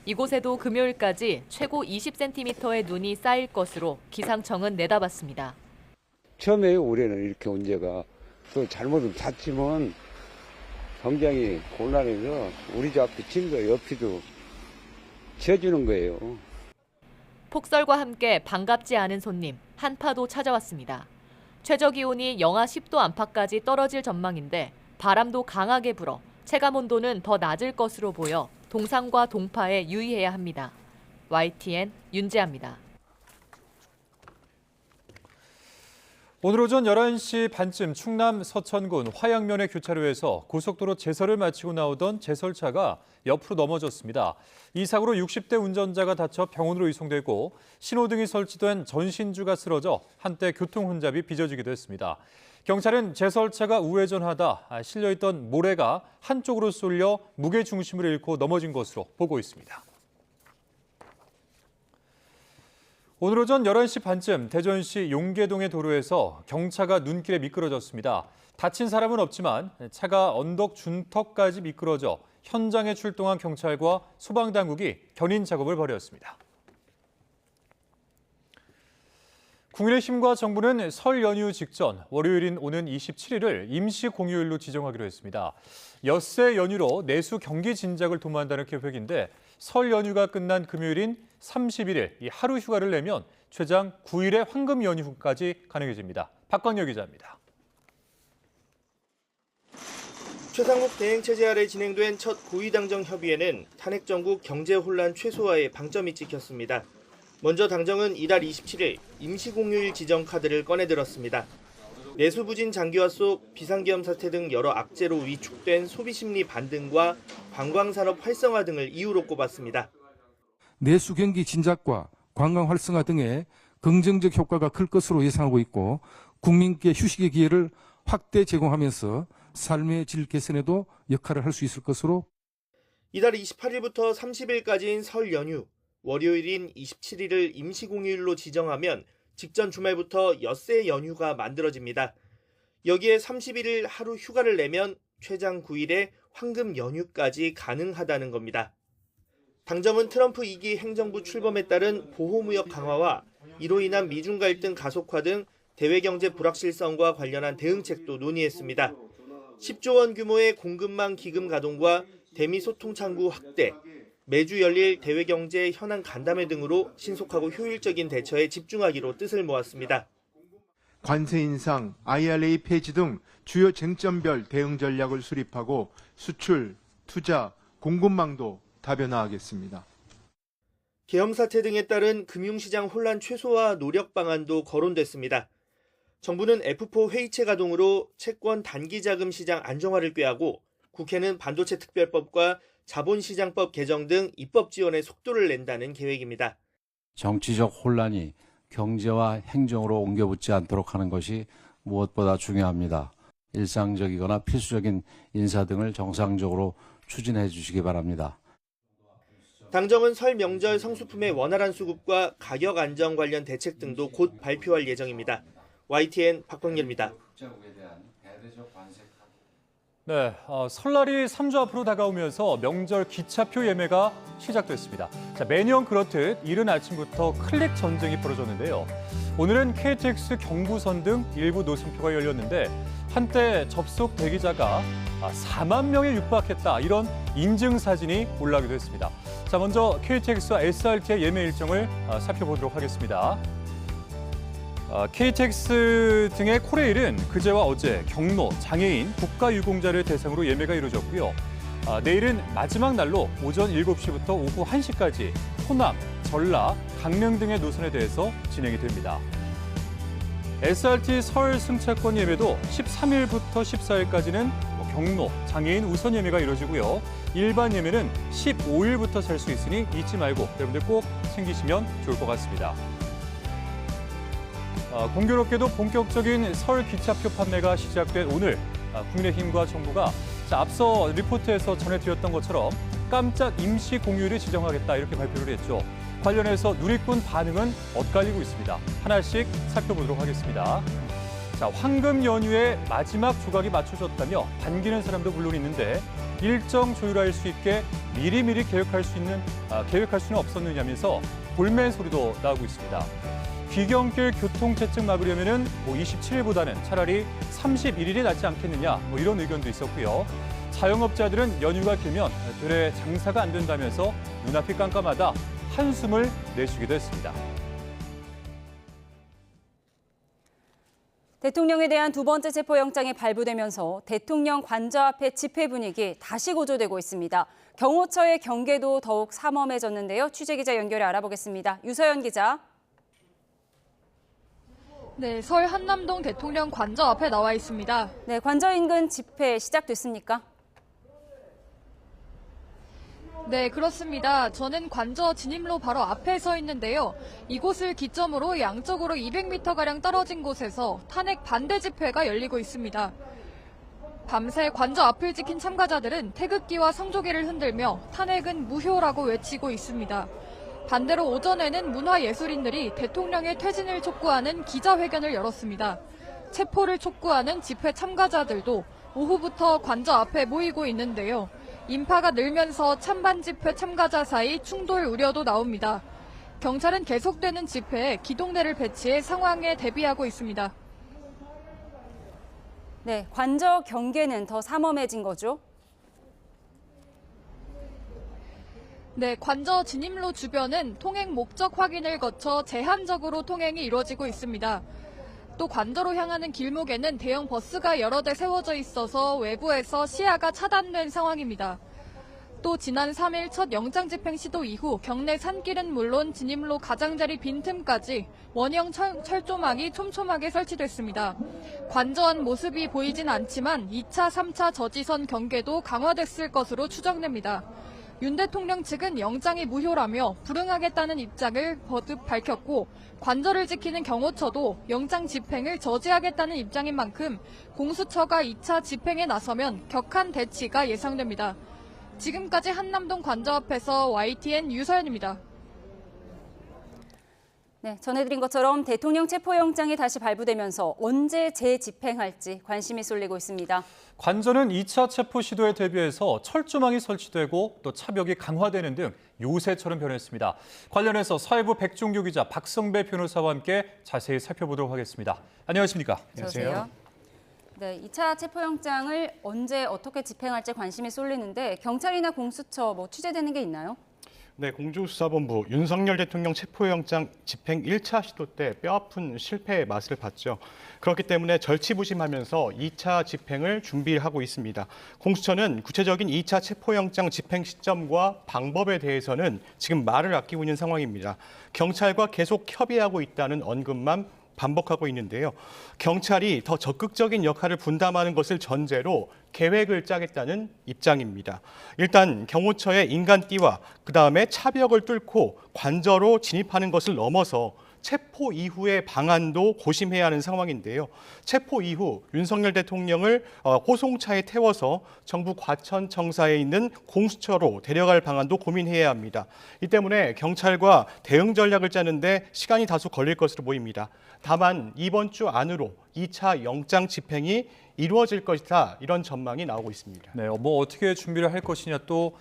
이곳에도 금요일까지 최고 20cm의 눈이 쌓일 것으로 기상청은 내다봤습니다. 처음에 올해는 이렇게 온제가 또 잘못은 잤지만 굉장히 곤란해서 우리 집 앞에 친구 옆에도 지어주는 거예요. 폭설과 함께 반갑지 않은 손님, 한파도 찾아왔습니다. 최저기온이 영하 10도 안팎까지 떨어질 전망인데 바람도 강하게 불어 체감온도는 더 낮을 것으로 보여 동상과 동파에 유의해야 합니다. YTN 윤지아입니다. 오늘 오전 11시 반쯤 충남 서천군 화양면의 교차로에서 고속도로 제설을 마치고 나오던 제설차가 옆으로 넘어졌습니다. 이 사고로 60대 운전자가 다쳐 병원으로 이송되고 신호등이 설치된 전신주가 쓰러져 한때 교통 혼잡이 빚어지기도 했습니다. 경찰은 제설차가 우회전하다 실려있던 모래가 한쪽으로 쏠려 무게 중심을 잃고 넘어진 것으로 보고 있습니다. 오늘 오전 11시 반쯤 대전시 용계동의 도로에서 경차가 눈길에 미끄러졌습니다. 다친 사람은 없지만 차가 언덕 준턱까지 미끄러져 현장에 출동한 경찰과 소방당국이 견인 작업을 벌였습니다. 국민의힘과 정부는 설 연휴 직전 월요일인 오는 27일을 임시 공휴일로 지정하기로 했습니다. 엿새 연휴로 내수 경기 진작을 도모한다는 계획인데 설 연휴가 끝난 금요일인 31일 이 하루 휴가를 내면 최장 9일의 황금 연휴까지 가능해집니다. 박광혁 기자입니다. 최상욱 대행체제 아래 진행된 첫 고위당정 협의회는 탄핵 정국 경제 혼란 최소화에 방점이 찍혔습니다. 먼저 당정은 이달 27일 임시공휴일 지정 카드를 꺼내들었습니다. 내수부진 장기화 속 비상계엄 사태 등 여러 악재로 위축된 소비심리 반등과 관광산업 활성화 등을 이유로 꼽았습니다. 내수 경기 진작과 관광 활성화 등의 긍정적 효과가 클 것으로 예상하고 있고 국민께 휴식의 기회를 확대 제공하면서 삶의 질 개선에도 역할을 할 수 있을 것으로. 이달 28일부터 30일까지인 설 연휴, 월요일인 27일을 임시공휴일로 지정하면 직전 주말부터 엿새 연휴가 만들어집니다. 여기에 31일 하루 휴가를 내면 최장 9일의 황금 연휴까지 가능하다는 겁니다. 당정은 트럼프 2기 행정부 출범에 따른 보호무역 강화와 이로 인한 미중 갈등 가속화 등 대외경제 불확실성과 관련한 대응책도 논의했습니다. 10조 원 규모의 공급망 기금 가동과 대미 소통 창구 확대, 매주 열릴 대외경제 현안 간담회 등으로 신속하고 효율적인 대처에 집중하기로 뜻을 모았습니다. 관세 인상, IRA 폐지 등 주요 쟁점별 대응 전략을 수립하고 수출, 투자, 공급망도 다변화하겠습니다. 계엄 사태 등에 따른 금융시장 혼란 최소화 노력 방안도 거론됐습니다. 정부는 F4 회의체 가동으로 채권 단기자금 시장 안정화를 꾀하고 국회는 반도체 특별법과 자본시장법 개정 등 입법 지원에 속도를 낸다는 계획입니다. 정치적 혼란이 경제와 행정으로 옮겨붙지 않도록 하는 것이 무엇보다 중요합니다. 일상적이거나 필수적인 인사 등을 정상적으로 추진해 주시기 바랍니다. 당정은 설 명절 성수품의 원활한 수급과 가격 안정 관련 대책 등도 곧 발표할 예정입니다. YTN 박광렬입니다. 네, 설날이 3주 앞으로 다가오면서 명절 기차표 예매가 시작됐습니다. 자, 매년 그렇듯 이른 아침부터 클릭 전쟁이 벌어졌는데요. 오늘은 KTX 경부선 등 일부 노선표가 열렸는데 한때 접속 대기자가 4만 명에 육박했다, 이런 인증 사진이 올라오기도 했습니다. 자, 먼저 KTX와 SRT의 예매 일정을 살펴보도록 하겠습니다. KTX 등의 코레일은 그제와 어제 경로, 장애인, 국가유공자를 대상으로 예매가 이루어졌고요. 내일은 마지막 날로 오전 7시부터 오후 1시까지 호남, 전라, 강릉 등의 노선에 대해서 진행이 됩니다. SRT 서울 승차권 예매도 13일부터 14일까지는 경로, 장애인 우선 예매가 이루어지고요. 일반 예매는 15일부터 살 수 있으니 잊지 말고 여러분들 꼭 챙기시면 좋을 것 같습니다. 공교롭게도 본격적인 설 기차표 판매가 시작된 오늘 국민의힘과 정부가 앞서 리포트에서 전해드렸던 것처럼 깜짝 임시 공휴일을 지정하겠다, 이렇게 발표를 했죠. 관련해서 누리꾼 반응은 엇갈리고 있습니다. 하나씩 살펴보도록 하겠습니다. 자, 황금 연휴의 마지막 조각이 맞춰졌다며 반기는 사람도 물론 있는데 일정 조율할 수 있게 미리미리 계획할 수는 없었느냐면서 볼멘 소리도 나오고 있습니다. 귀경길 교통체증 막으려면은 27일보다는 차라리 31일이 낫지 않겠느냐 이런 의견도 있었고요. 자영업자들은 연휴가 길면 되레 장사가 안 된다면서 눈앞이 깜깜하다 한숨을 내쉬기도 했습니다. 대통령에 대한 두 번째 체포영장이 발부되면서 대통령 관저 앞의 집회 분위기 다시 고조되고 있습니다. 경호처의 경계도 더욱 삼엄해졌는데요. 취재기자 연결해 알아보겠습니다. 유서연 기자. 네, 서울 한남동 대통령 관저 앞에 나와 있습니다. 네, 관저 인근 집회 시작됐습니까? 네, 그렇습니다. 저는 관저 진입로 바로 앞에 서 있는데요. 이곳을 기점으로 양쪽으로 200m가량 떨어진 곳에서 탄핵 반대 집회가 열리고 있습니다. 밤새 관저 앞을 지킨 참가자들은 태극기와 성조기를 흔들며 탄핵은 무효라고 외치고 있습니다. 반대로 오전에는 문화예술인들이 대통령의 퇴진을 촉구하는 기자회견을 열었습니다. 체포를 촉구하는 집회 참가자들도 오후부터 관저 앞에 모이고 있는데요. 인파가 늘면서 찬반 집회 참가자 사이 충돌 우려도 나옵니다. 경찰은 계속되는 집회에 기동대를 배치해 상황에 대비하고 있습니다. 네, 관저 경계는 더 삼엄해진 거죠? 네, 관저 진입로 주변은 통행 목적 확인을 거쳐 제한적으로 통행이 이루어지고 있습니다. 또 관저로 향하는 길목에는 대형 버스가 여러 대 세워져 있어서 외부에서 시야가 차단된 상황입니다. 또 지난 3일 첫 영장 집행 시도 이후 경내 산길은 물론 진입로 가장자리 빈틈까지 원형 철조망이 촘촘하게 설치됐습니다. 관저한 모습이 보이진 않지만 2차, 3차 저지선 경계도 강화됐을 것으로 추정됩니다. 윤 대통령 측은 영장이 무효라며 불응하겠다는 입장을 거듭 밝혔고 관저를 지키는 경호처도 영장 집행을 저지하겠다는 입장인 만큼 공수처가 2차 집행에 나서면 격한 대치가 예상됩니다. 지금까지 한남동 관저 앞에서 YTN 유서연입니다. 네, 전해드린 것처럼 대통령 체포영장이 다시 발부되면서 언제 재집행할지 관심이 쏠리고 있습니다. 관저는 2차 체포 시도에 대비해서 철조망이 설치되고 또 차벽이 강화되는 등 요새처럼 변했습니다. 관련해서 사회부 백종규 기자, 박성배 변호사와 함께 자세히 살펴보도록 하겠습니다. 안녕하십니까? 안녕하세요. 네, 2차 체포영장을 언제 어떻게 집행할지 관심이 쏠리는데 경찰이나 공수처 취재되는 게 있나요? 네, 공중수사본부 윤석열 대통령 체포영장 집행 1차 시도 때 뼈아픈 실패의 맛을 봤죠. 그렇기 때문에 절치부심하면서 2차 집행을 준비하고 있습니다. 공수처는 구체적인 2차 체포영장 집행 시점과 방법에 대해서는 지금 말을 아끼고 있는 상황입니다. 경찰과 계속 협의하고 있다는 언급만 반복하고 있는데요. 경찰이 더 적극적인 역할을 분담하는 것을 전제로 계획을 짜겠다는 입장입니다. 일단 경호처의 인간띠와 그다음에 차벽을 뚫고 관저로 진입하는 것을 넘어서 체포 이후의 방안도 고심해야 하는 상황인데요. 체포 이후 윤석열 대통령을 호송차에 태워서 정부 과천청사에 있는 공수처로 데려갈 방안도 고민해야 합니다. 이 때문에 경찰과 대응 전략을 짜는데 시간이 다소 걸릴 것으로 보입니다. 다만 이번 주 안으로 2차 영장 집행이 이루어질 것이다, 이런 전망이 나오고 있습니다. 네, 어떻게 준비를 할 것이냐, 또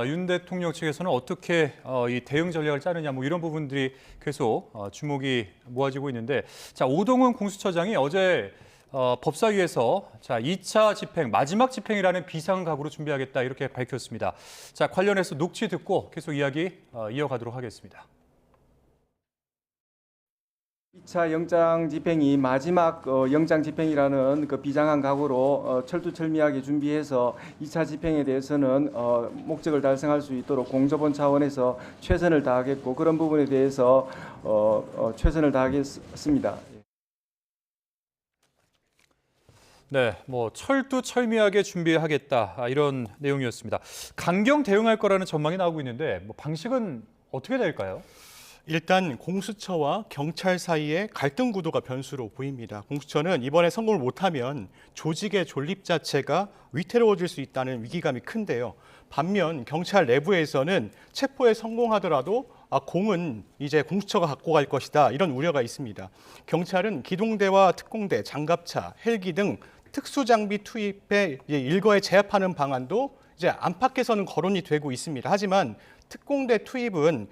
윤 대통령 측에서는 어떻게 이 대응 전략을 짜느냐, 이런 부분들이 계속 주목이 모아지고 있는데, 자, 오동훈 공수처장이 어제 법사위에서 2차 집행, 마지막 집행이라는 비상각오로 준비하겠다, 이렇게 밝혔습니다. 자, 관련해서 녹취 듣고 계속 이야기 이어가도록 하겠습니다. 2차 영장 집행이 마지막 영장 집행이라는 그 비장한 각오로 철두철미하게 준비해서 2차 집행에 대해서는 목적을 달성할 수 있도록 공조본 차원에서 최선을 다하겠고, 그런 부분에 대해서 최선을 다하겠습니다. 네, 철두철미하게 준비하겠다, 이런 내용이었습니다. 강경 대응할 거라는 전망이 나오고 있는데 방식은 어떻게 될까요? 일단 공수처와 경찰 사이의 갈등 구도가 변수로 보입니다. 공수처는 이번에 성공을 못하면 조직의 존립 자체가 위태로워질 수 있다는 위기감이 큰데요. 반면 경찰 내부에서는 체포에 성공하더라도 공은 이제 공수처가 갖고 갈 것이다, 이런 우려가 있습니다. 경찰은 기동대와 특공대, 장갑차, 헬기 등 특수장비 투입에 일거에 제압하는 방안도 이제 안팎에서는 거론이 되고 있습니다. 하지만 특공대 투입은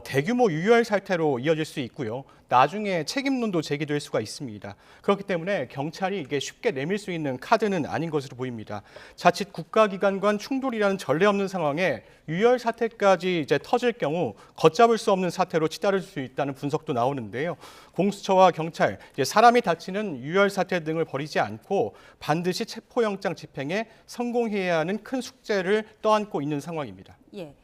대규모 유혈 사태로 이어질 수 있고요. 나중에 책임론도 제기될 수가 있습니다. 그렇기 때문에 경찰이 이게 쉽게 내밀 수 있는 카드는 아닌 것으로 보입니다. 자칫 국가기관 간 충돌이라는 전례 없는 상황에 유혈 사태까지 이제 터질 경우 걷잡을 수 없는 사태로 치달을 수 있다는 분석도 나오는데요. 공수처와 경찰, 이제 사람이 다치는 유혈 사태 등을 벌이지 않고 반드시 체포영장 집행에 성공해야 하는 큰 숙제를 떠안고 있는 상황입니다. 예.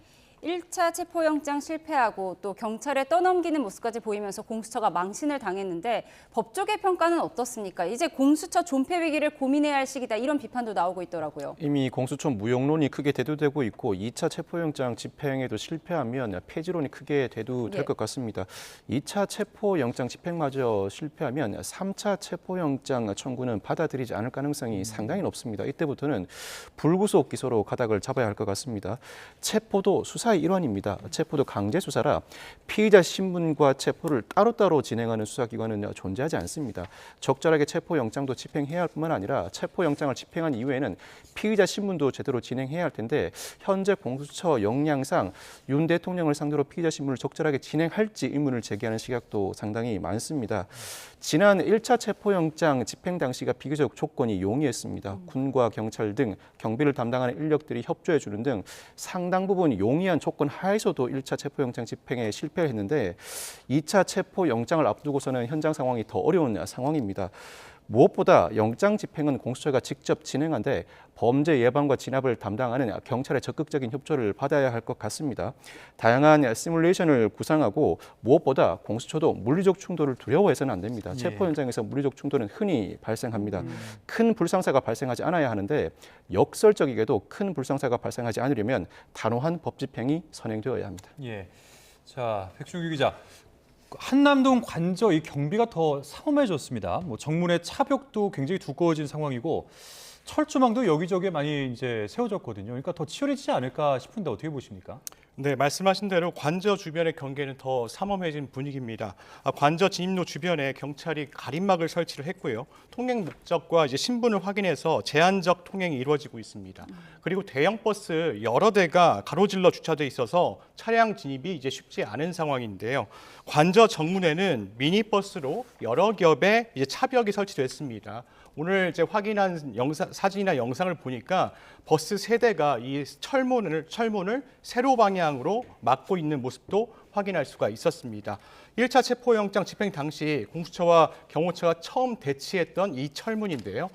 1차 체포영장 실패하고 또 경찰에 떠넘기는 모습까지 보이면서 공수처가 망신을 당했는데 법조계 평가는 어떻습니까? 이제 공수처 존폐 위기를 고민해야 할 시기다 이런 비판도 나오고 있더라고요. 이미 공수처 무용론이 크게 대두되고 있고 2차 체포영장 집행에도 실패하면 폐지론이 크게 대두될 것 같습니다. 2차 체포영장 집행마저 실패하면 3차 체포영장 청구는 받아들이지 않을 가능성이 상당히 높습니다. 이때부터는 불구속 기소로 가닥을 잡아야 할 것 같습니다. 체포도 수사의 일환입니다. 체포도 강제 수사라 피의자 신분과 체포를 따로따로 진행하는 수사기관은 존재하지 않습니다. 적절하게 체포영장도 집행해야 할 뿐만 아니라 체포영장을 집행한 이후에는 피의자 신분도 제대로 진행해야 할 텐데 현재 공수처 역량상 윤 대통령을 상대로 피의자 신분을 적절하게 진행할지 의문을 제기하는 시각도 상당히 많습니다. 지난 1차 체포영장 집행 당시가 비교적 조건이 용이했습니다. 군과 경찰 등 경비를 담당하는 인력들이 협조해 주는 등 상당 부분 용이한 조건 하에서도 1차 체포영장 집행에 실패를 했는데 2차 체포영장을 앞두고서는 현장 상황이 더 어려운 상황입니다. 무엇보다 영장 집행은 공수처가 직접 진행한데 범죄 예방과 진압을 담당하는 경찰의 적극적인 협조를 받아야 할 것 같습니다. 다양한 시뮬레이션을 구상하고 무엇보다 공수처도 물리적 충돌을 두려워해서는 안 됩니다. 체포 현장에서 물리적 충돌은 흔히 발생합니다. 큰 불상사가 발생하지 않아야 하는데 역설적이게도 큰 불상사가 발생하지 않으려면 단호한 법 집행이 선행되어야 합니다. 예. 자, 백준규 기자. 한남동 관저 이 경비가 더 삼엄해졌습니다. 뭐 정문의 차벽도 굉장히 두꺼워진 상황이고 철조망도 여기저기 많이 이제 세워졌거든요. 그러니까 더 치열해지지 않을까 싶은데 어떻게 보십니까? 네, 말씀하신 대로 관저 주변의 경계는 더 삼엄해진 분위기입니다. 관저 진입로 주변에 경찰이 가림막을 설치를 했고요. 통행 목적과 이제 신분을 확인해서 제한적 통행이 이루어지고 있습니다. 그리고 대형 버스 여러 대가 가로질러 주차돼 있어서 차량 진입이 이제 쉽지 않은 상황인데요. 관저 정문에는 미니버스로 여러 겹의 이제 차벽이 설치됐습니다. 오늘 이제 확인한 사진이나 영상을 보니까 버스 세대가 이 철문을 세로 방향으로 막고 있는 모습도 확인할 수가 있었습니다. 1차 체포영장 집행 당시 공수처와 경호처가 처음 대치했던 이 철문인데요.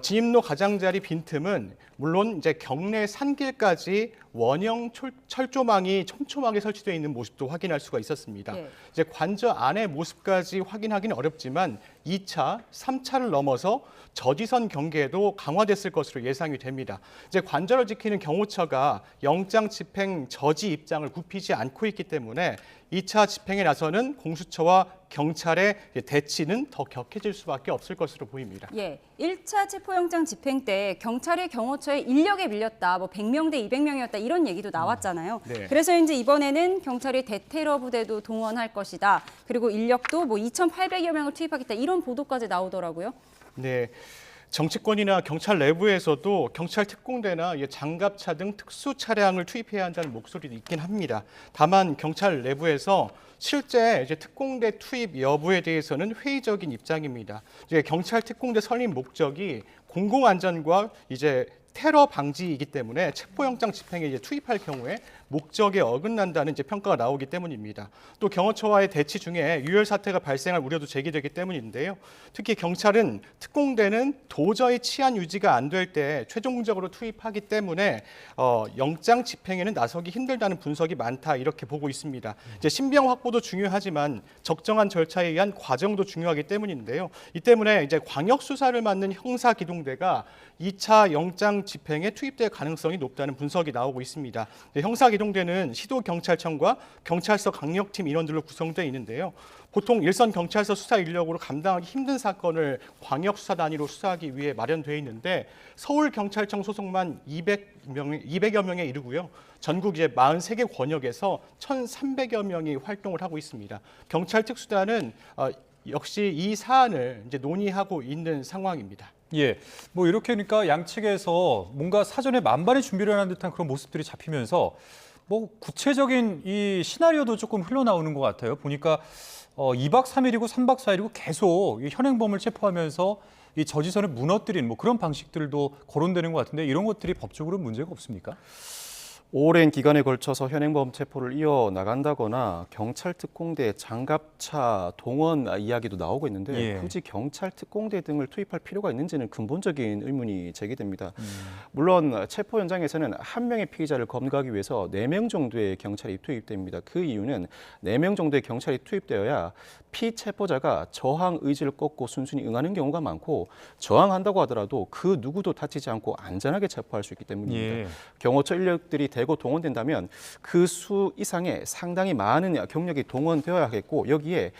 진입로 가장자리 빈틈은 물론 이제 경내 산길까지 원형 철조망이 촘촘하게 설치되어 있는 모습도 확인할 수가 있었습니다. 이제 관저 안의 모습까지 확인하기는 어렵지만 2차, 3차를 넘어서 저지선 경계도 강화됐을 것으로 예상이 됩니다. 이제 관저를 지키는 경호처가 영장 집행 저지 입장을 굽히지 않고 있기 때문에 2차 집행에 나서는 공수처와 경찰의 대치는 더 격해질 수밖에 없을 것으로 보입니다. 예, 1차 체포영장 집행 때 경찰이 경호처에 인력에 밀렸다, 뭐 100명 대 200명이었다 이런 얘기도 나왔잖아요. 네. 그래서 이제 이번에는 경찰이 대테러 부대도 동원할 것이다. 그리고 인력도 뭐 2,800여 명을 투입하겠다 이런 보도까지 나오더라고요. 네. 정치권이나 경찰 내부에서도 경찰 특공대나 장갑차 등 특수 차량을 투입해야 한다는 목소리도 있긴 합니다. 다만 경찰 내부에서 실제 이제 특공대 투입 여부에 대해서는 회의적인 입장입니다. 이제 경찰 특공대 설립 목적이 공공안전과 이제 테러 방지이기 때문에 체포영장 집행에 이제 투입할 경우에 목적에 어긋난다는 이제 평가가 나오기 때문입니다. 또 경호처와의 대치 중에 유혈 사태가 발생할 우려도 제기되기 때문인데요. 특히 경찰은 특공대는 도저히 치안 유지가 안 될 때 최종적으로 투입하기 때문에 영장 집행에는 나서기 힘들다는 분석이 많다 이렇게 보고 있습니다. 이제 신병 확보도 중요하지만 적정한 절차에 의한 과정도 중요하기 때문인데요. 이 때문에 이제 광역 수사를 맡는 형사 기동대가 2차 영장 집행에 투입될 가능성이 높다는 분석이 나오고 있습니다. 형사 기동대는 시도경찰청과 경찰서 강력팀 인원들로 구성되어 있는데요. 보통 일선 경찰서 수사 인력으로 감당하기 힘든 사건을 광역수사 단위로 수사하기 위해 마련되어 있는데 서울경찰청 소속만 200여 명에 이르고요. 전국 이제 43개 권역에서 1,300여 명이 활동을 하고 있습니다. 경찰 특수단은 역시 이 사안을 이제 논의하고 있는 상황입니다. 예, 뭐 이렇게 그러니까 양측에서 뭔가 사전에 만반의 준비를 하는 듯한 그런 모습들이 잡히면서 뭐 구체적인 이 시나리오도 조금 흘러나오는 것 같아요. 보니까 2박 3일이고 3박 4일이고 계속 이 현행범을 체포하면서 이 저지선을 무너뜨리는 뭐 그런 방식들도 거론되는 것 같은데 이런 것들이 법적으로 문제가 없습니까? 오랜 기간에 걸쳐서 현행범 체포를 이어나간다거나 경찰 특공대 장갑차 동원 이야기도 나오고 있는데 예. 굳이 경찰 특공대 등을 투입할 필요가 있는지는 근본적인 의문이 제기됩니다. 물론 체포 현장에서는 한 명의 피의자를 검거하기 위해서 4명 정도의 경찰이 투입됩니다. 그 이유는 4명 정도의 경찰이 투입되어야 피체포자가 저항 의지를 꺾고 순순히 응하는 경우가 많고 저항한다고 하더라도 그 누구도 다치지 않고 안전하게 체포할 수 있기 때문입니다. 예. 경호처 인력들이 대거 동원된다면 그 수 이상의 상당히 많은 경력이 동원되어야 하겠고 여기에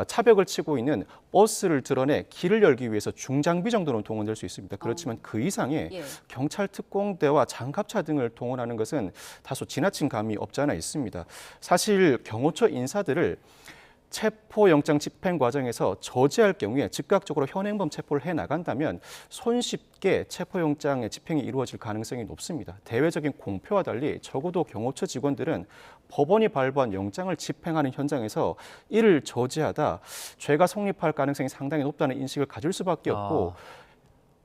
차벽을 치고 있는 버스를 드러내 길을 열기 위해서 중장비 정도는 동원될 수 있습니다. 그렇지만 그 이상의 예. 경찰 특공대와 장갑차 등을 동원하는 것은 다소 지나친 감이 없지 않아 있습니다. 사실 경호처 인사들을 체포영장 집행 과정에서 저지할 경우에 즉각적으로 현행범 체포를 해나간다면 손쉽게 체포영장의 집행이 이루어질 가능성이 높습니다. 대외적인 공표와 달리 적어도 경호처 직원들은 법원이 발부한 영장을 집행하는 현장에서 이를 저지하다 죄가 성립할 가능성이 상당히 높다는 인식을 가질 수밖에 없고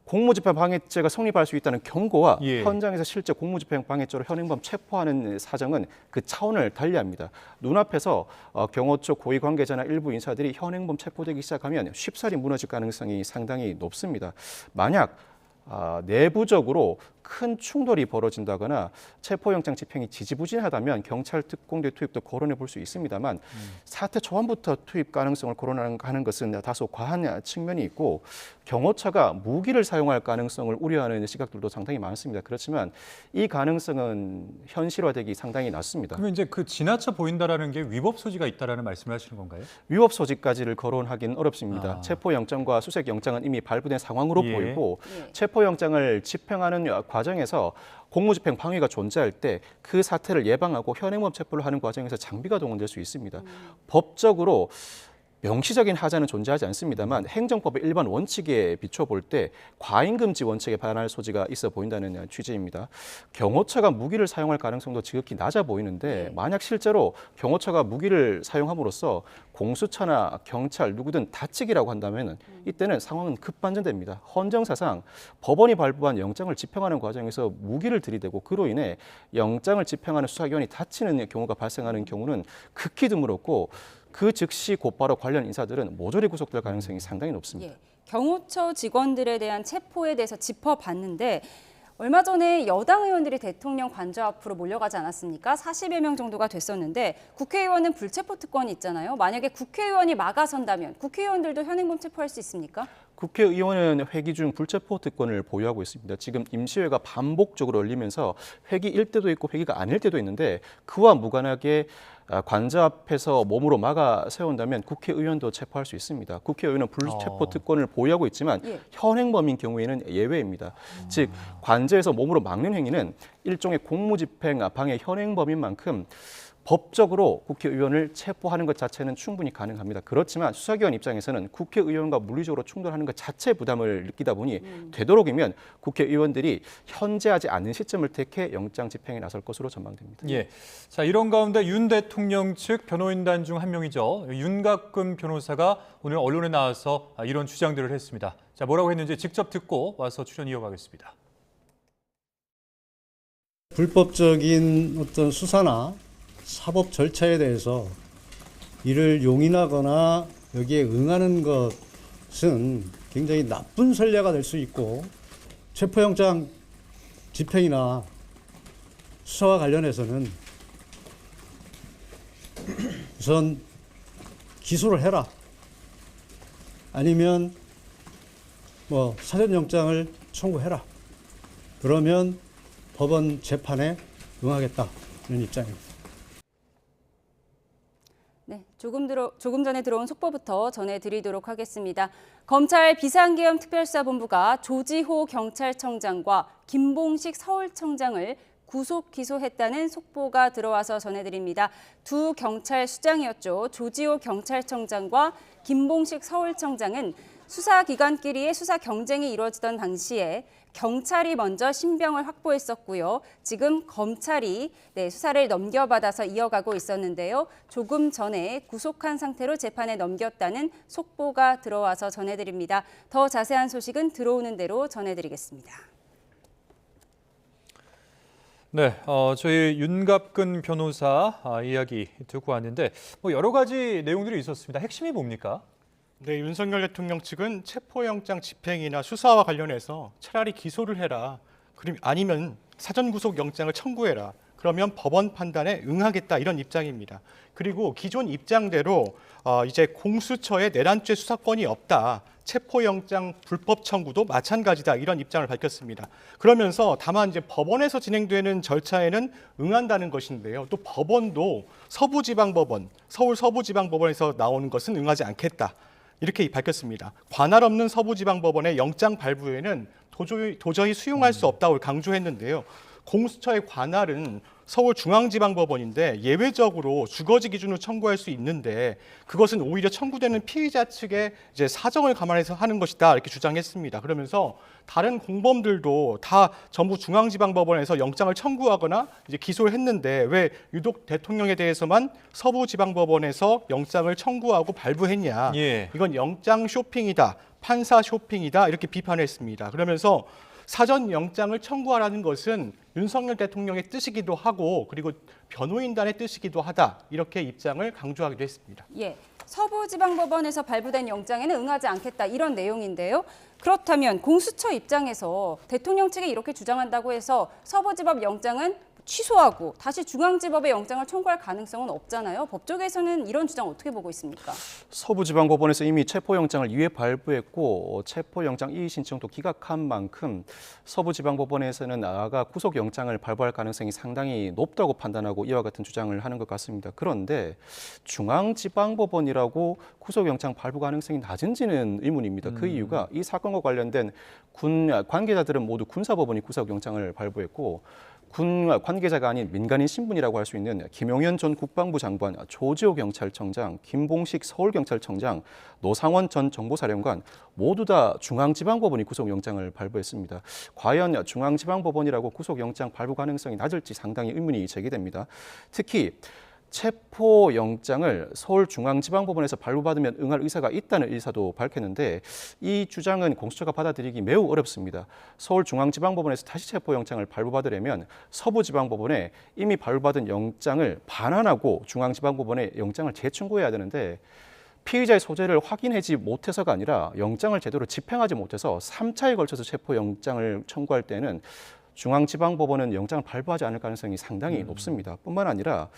공무집행 방해죄가 성립할 수 있다는 경고와 예. 현장에서 실제 공무집행 방해죄로 현행범 체포하는 사정은 그 차원을 달리합니다. 눈앞에서 경호처 고위 관계자나 일부 인사들이 현행범 체포되기 시작하면 쉽사리 무너질 가능성이 상당히 높습니다. 만약 내부적으로 큰 충돌이 벌어진다거나 체포영장 집행이 지지부진하다면 경찰 특공대 투입도 거론해 볼 수 있습니다만 사태 초반부터 투입 가능성을 거론하는 것은 다소 과한 측면이 있고 경호처가 무기를 사용할 가능성을 우려하는 시각들도 상당히 많습니다. 그렇지만 이 가능성은 현실화되기 상당히 낮습니다. 그러면 이제 그 지나쳐 보인다라는 게 위법 소지가 있다라는 말씀을 하시는 건가요? 위법 소지까지를 거론하기는 어렵습니다. 체포영장과 수색영장은 이미 발부된 상황으로 예. 보이고 체포영장을 집행하는 과정에서 공무집행 방해가 존재할 때 그 사태를 예방하고 현행범 체포를 하는 과정에서 장비가 동원될 수 있습니다. 법적으로 명시적인 하자는 존재하지 않습니다만 행정법의 일반 원칙에 비춰볼 때 과잉금지 원칙에 반할 소지가 있어 보인다는 취지입니다. 경호처가 무기를 사용할 가능성도 지극히 낮아 보이는데 만약 실제로 경호처가 무기를 사용함으로써 공수처나 경찰 누구든 다치기라고 한다면 이때는 상황은 급반전됩니다. 헌정사상 법원이 발부한 영장을 집행하는 과정에서 무기를 들이대고 그로 인해 영장을 집행하는 수사기관이 다치는 경우가 발생하는 경우는 극히 드물었고 그 즉시 곧바로 관련 인사들은 모조리 구속될 가능성이 상당히 높습니다. 예. 경호처 직원들에 대한 체포에 대해서 짚어봤는데 얼마 전에 여당 의원들이 대통령 관저 앞으로 몰려가지 않았습니까? 40여 명 정도가 됐었는데 국회의원은 불체포 특권이 있잖아요. 만약에 국회의원이 막아선다면 국회의원들도 현행범 체포할 수 있습니까? 국회의원은 회기 중 불체포 특권을 보유하고 있습니다. 지금 임시회가 반복적으로 열리면서 회기일 때도 있고 회기가 아닐 때도 있는데 그와 무관하게 관저 앞에서 몸으로 막아 세운다면 국회의원도 체포할 수 있습니다. 국회의원은 불체포 특권을 보유하고 있지만 현행범인 경우에는 예외입니다. 즉 관저에서 몸으로 막는 행위는 일종의 공무집행 방해 현행범인 만큼 법적으로 국회의원을 체포하는 것 자체는 충분히 가능합니다. 그렇지만 수사기관 입장에서는 국회의원과 물리적으로 충돌하는 것 자체의 부담을 느끼다 보니 되도록이면 국회의원들이 현재하지 않는 시점을 택해 영장 집행에 나설 것으로 전망됩니다. 예. 자, 이런 가운데 윤 대통령 측 변호인단 중 한 명이죠. 윤곽금 변호사가 오늘 언론에 나와서 이런 주장들을 했습니다. 자, 뭐라고 했는지 직접 듣고 와서 출연 이어가겠습니다. 불법적인 어떤 수사나 사법 절차에 대해서 이를 용인하거나 여기에 응하는 것은 굉장히 나쁜 선례가 될 수 있고 체포영장 집행이나 수사와 관련해서는 우선 기소를 해라. 아니면 뭐 사전영장을 청구해라. 그러면 법원 재판에 응하겠다는 입장입니다. 네, 조금 전에 들어온 속보부터 전해드리도록 하겠습니다. 검찰 비상계엄 특별수사본부가 조지호 경찰청장과 김봉식 서울청장을 구속 기소했다는 속보가 들어와서 전해드립니다. 두 경찰 수장이었죠. 조지호 경찰청장과 김봉식 서울청장은 수사기관끼리의 수사 경쟁이 이루어지던 당시에 경찰이 먼저 신병을 확보했었고요. 지금 검찰이 수사를 넘겨받아서 이어가고 있었는데요. 조금 전에 구속한 상태로 재판에 넘겼다는 속보가 들어와서 전해드립니다. 더 자세한 소식은 들어오는 대로 전해드리겠습니다. 네, 저희 윤갑근 변호사 이야기 듣고 왔는데 여러 가지 내용들이 있었습니다. 핵심이 뭡니까? 네, 윤석열 대통령 측은 체포영장 집행이나 수사와 관련해서 차라리 기소를 해라. 아니면 사전구속영장을 청구해라. 그러면 법원 판단에 응하겠다 이런 입장입니다. 그리고 기존 입장대로 이제 공수처에 내란죄 수사권이 없다. 체포영장 불법 청구도 마찬가지다 이런 입장을 밝혔습니다. 그러면서 다만 이제 법원에서 진행되는 절차에는 응한다는 것인데요. 또 법원도 서부지방법원, 서울 서부지방법원에서 나오는 것은 응하지 않겠다. 이렇게 밝혔습니다. 관할 없는 서부지방법원의 영장 발부에는 도저히 수용할 수 없다고 강조했는데요. 공수처의 관할은 서울중앙지방법원인데 예외적으로 주거지 기준으로 청구할 수 있는데 그것은 오히려 청구되는 피의자 측의 이제 사정을 감안해서 하는 것이다 이렇게 주장했습니다. 그러면서 다른 공범들도 다 전부 중앙지방법원에서 영장을 청구하거나 이제 기소를 했는데 왜 유독 대통령에 대해서만 서부지방법원에서 영장을 청구하고 발부했냐? 이건 영장 쇼핑이다, 판사 쇼핑이다 이렇게 비판했습니다. 그러면서 사전 영장을 청구하라는 것은 윤석열 대통령의 뜻이기도 하고 그리고 변호인단의 뜻이기도 하다 이렇게 입장을 강조하기도 했습니다. 서부지방법원에서 발부된 영장에는 응하지 않겠다 이런 내용인데요. 그렇다면 공수처 입장에서 대통령 측이 이렇게 주장한다고 해서 서부지법 영장은 취소하고 다시 중앙지법에 영장을 청구할 가능성은 없잖아요. 법조계에서는 이런 주장 어떻게 보고 있습니까? 서부지방법원에서 이미 체포영장을 2회 발부했고 체포영장 이의 신청도 기각한 만큼 서부지방법원에서는 나아가 구속영장을 발부할 가능성이 상당히 높다고 판단하고 이와 같은 주장을 하는 것 같습니다. 그런데 중앙지방법원이라고 구속영장 발부 가능성이 낮은지는 의문입니다. 그 이유가 이 사건과 관련된 군 관계자들은 모두 군사법원이 구속영장을 발부했고 군 관계자가 아닌 민간인 신분이라고 할 수 있는 김용현 전 국방부 장관, 조지호 경찰청장, 김봉식 서울경찰청장, 노상원 전 정보사령관 모두 다 중앙지방법원이 구속영장을 발부했습니다. 과연 중앙지방법원이라고 구속영장 발부 가능성이 낮을지 상당히 의문이 제기됩니다. 특히 체포영장을 서울중앙지방법원에서 발부받으면 응할 의사가 있다는 의사도 밝혔는데 이 주장은 공수처가 받아들이기 매우 어렵습니다. 서울중앙지방법원에서 다시 체포영장을 발부받으려면 서부지방법원에 이미 발부받은 영장을 반환하고 중앙지방법원에 영장을 재청구해야 되는데 피의자의 소재를 확인하지 못해서가 아니라 영장을 제대로 집행하지 못해서 3차에 걸쳐서 체포영장을 청구할 때는 중앙지방법원은 영장을 발부하지 않을 가능성이 상당히 높습니다. 뿐만 아니라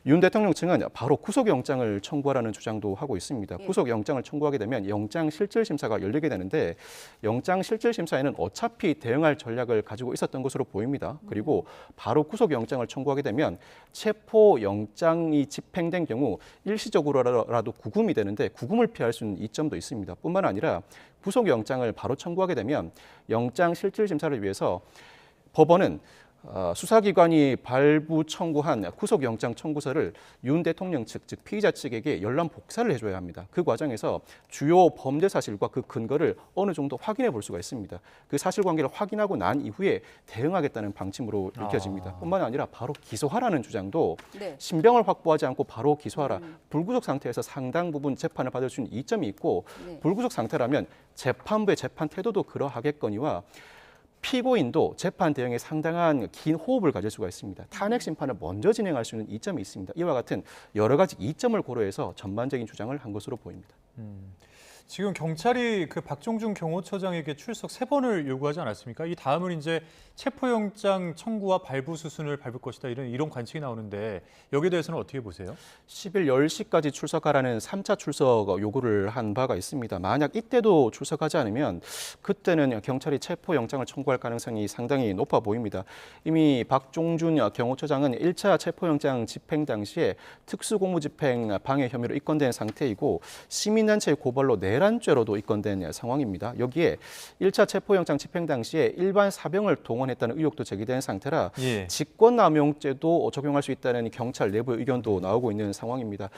윤 대통령 측은 바로 구속영장을 청구하라는 주장도 하고 있습니다. 구속영장을 청구하게 되면 영장실질심사가 열리게 되는데 영장실질심사에는 어차피 대응할 전략을 가지고 있었던 것으로 보입니다. 그리고 바로 구속영장을 청구하게 되면 체포영장이 집행된 경우 일시적으로라도 구금이 되는데 구금을 피할 수 있는 이점도 있습니다. 뿐만 아니라 구속영장을 바로 청구하게 되면 영장실질심사를 위해서 법원은 수사기관이 발부 청구한 구속영장 청구서를 윤 대통령 측, 즉 피의자 측에게 열람 복사를 해줘야 합니다. 그 과정에서 주요 범죄 사실과 그 근거를 어느 정도 확인해 볼 수가 있습니다. 그 사실관계를 확인하고 난 이후에 대응하겠다는 방침으로 읽혀집니다. 뿐만 아니라 바로 기소하라는 주장도 신병을 확보하지 않고 바로 기소하라. 불구속 상태에서 상당 부분 재판을 받을 수 있는 이점이 있고 불구속 상태라면 재판부의 재판 태도도 그러하겠거니와 피고인도 재판 대응에 상당한 긴 호흡을 가질 수가 있습니다. 탄핵 심판을 먼저 진행할 수 있는 이점이 있습니다. 이와 같은 여러 가지 이점을 고려해서 전반적인 주장을 한 것으로 보입니다. 지금 경찰이 그 박종준 경호처장에게 출석 3번을 요구하지 않았습니까? 이 다음은 이제 체포영장 청구와 발부 수순을 밟을 것이다 이런 관측이 나오는데 여기에 대해서는 어떻게 보세요? 10일 10시까지 출석하라는 3차 출석 요구를 한 바가 있습니다. 만약 이때도 출석하지 않으면 그때는 경찰이 체포영장을 청구할 가능성이 상당히 높아 보입니다. 이미 박종준 경호처장은 1차 체포영장 집행 당시에 특수공무집행 방해 혐의로 입건된 상태이고 시민단체의 고발로 내란죄로도 입건된 상황입니다. 여기에 1차 체포영장 집행 당시에 일반 사병을 동원했다는 의혹도 제기된 상태라 직권남용죄도 적용할 수 있다는 경찰 내부 의견도 나오고 있는 상황입니다.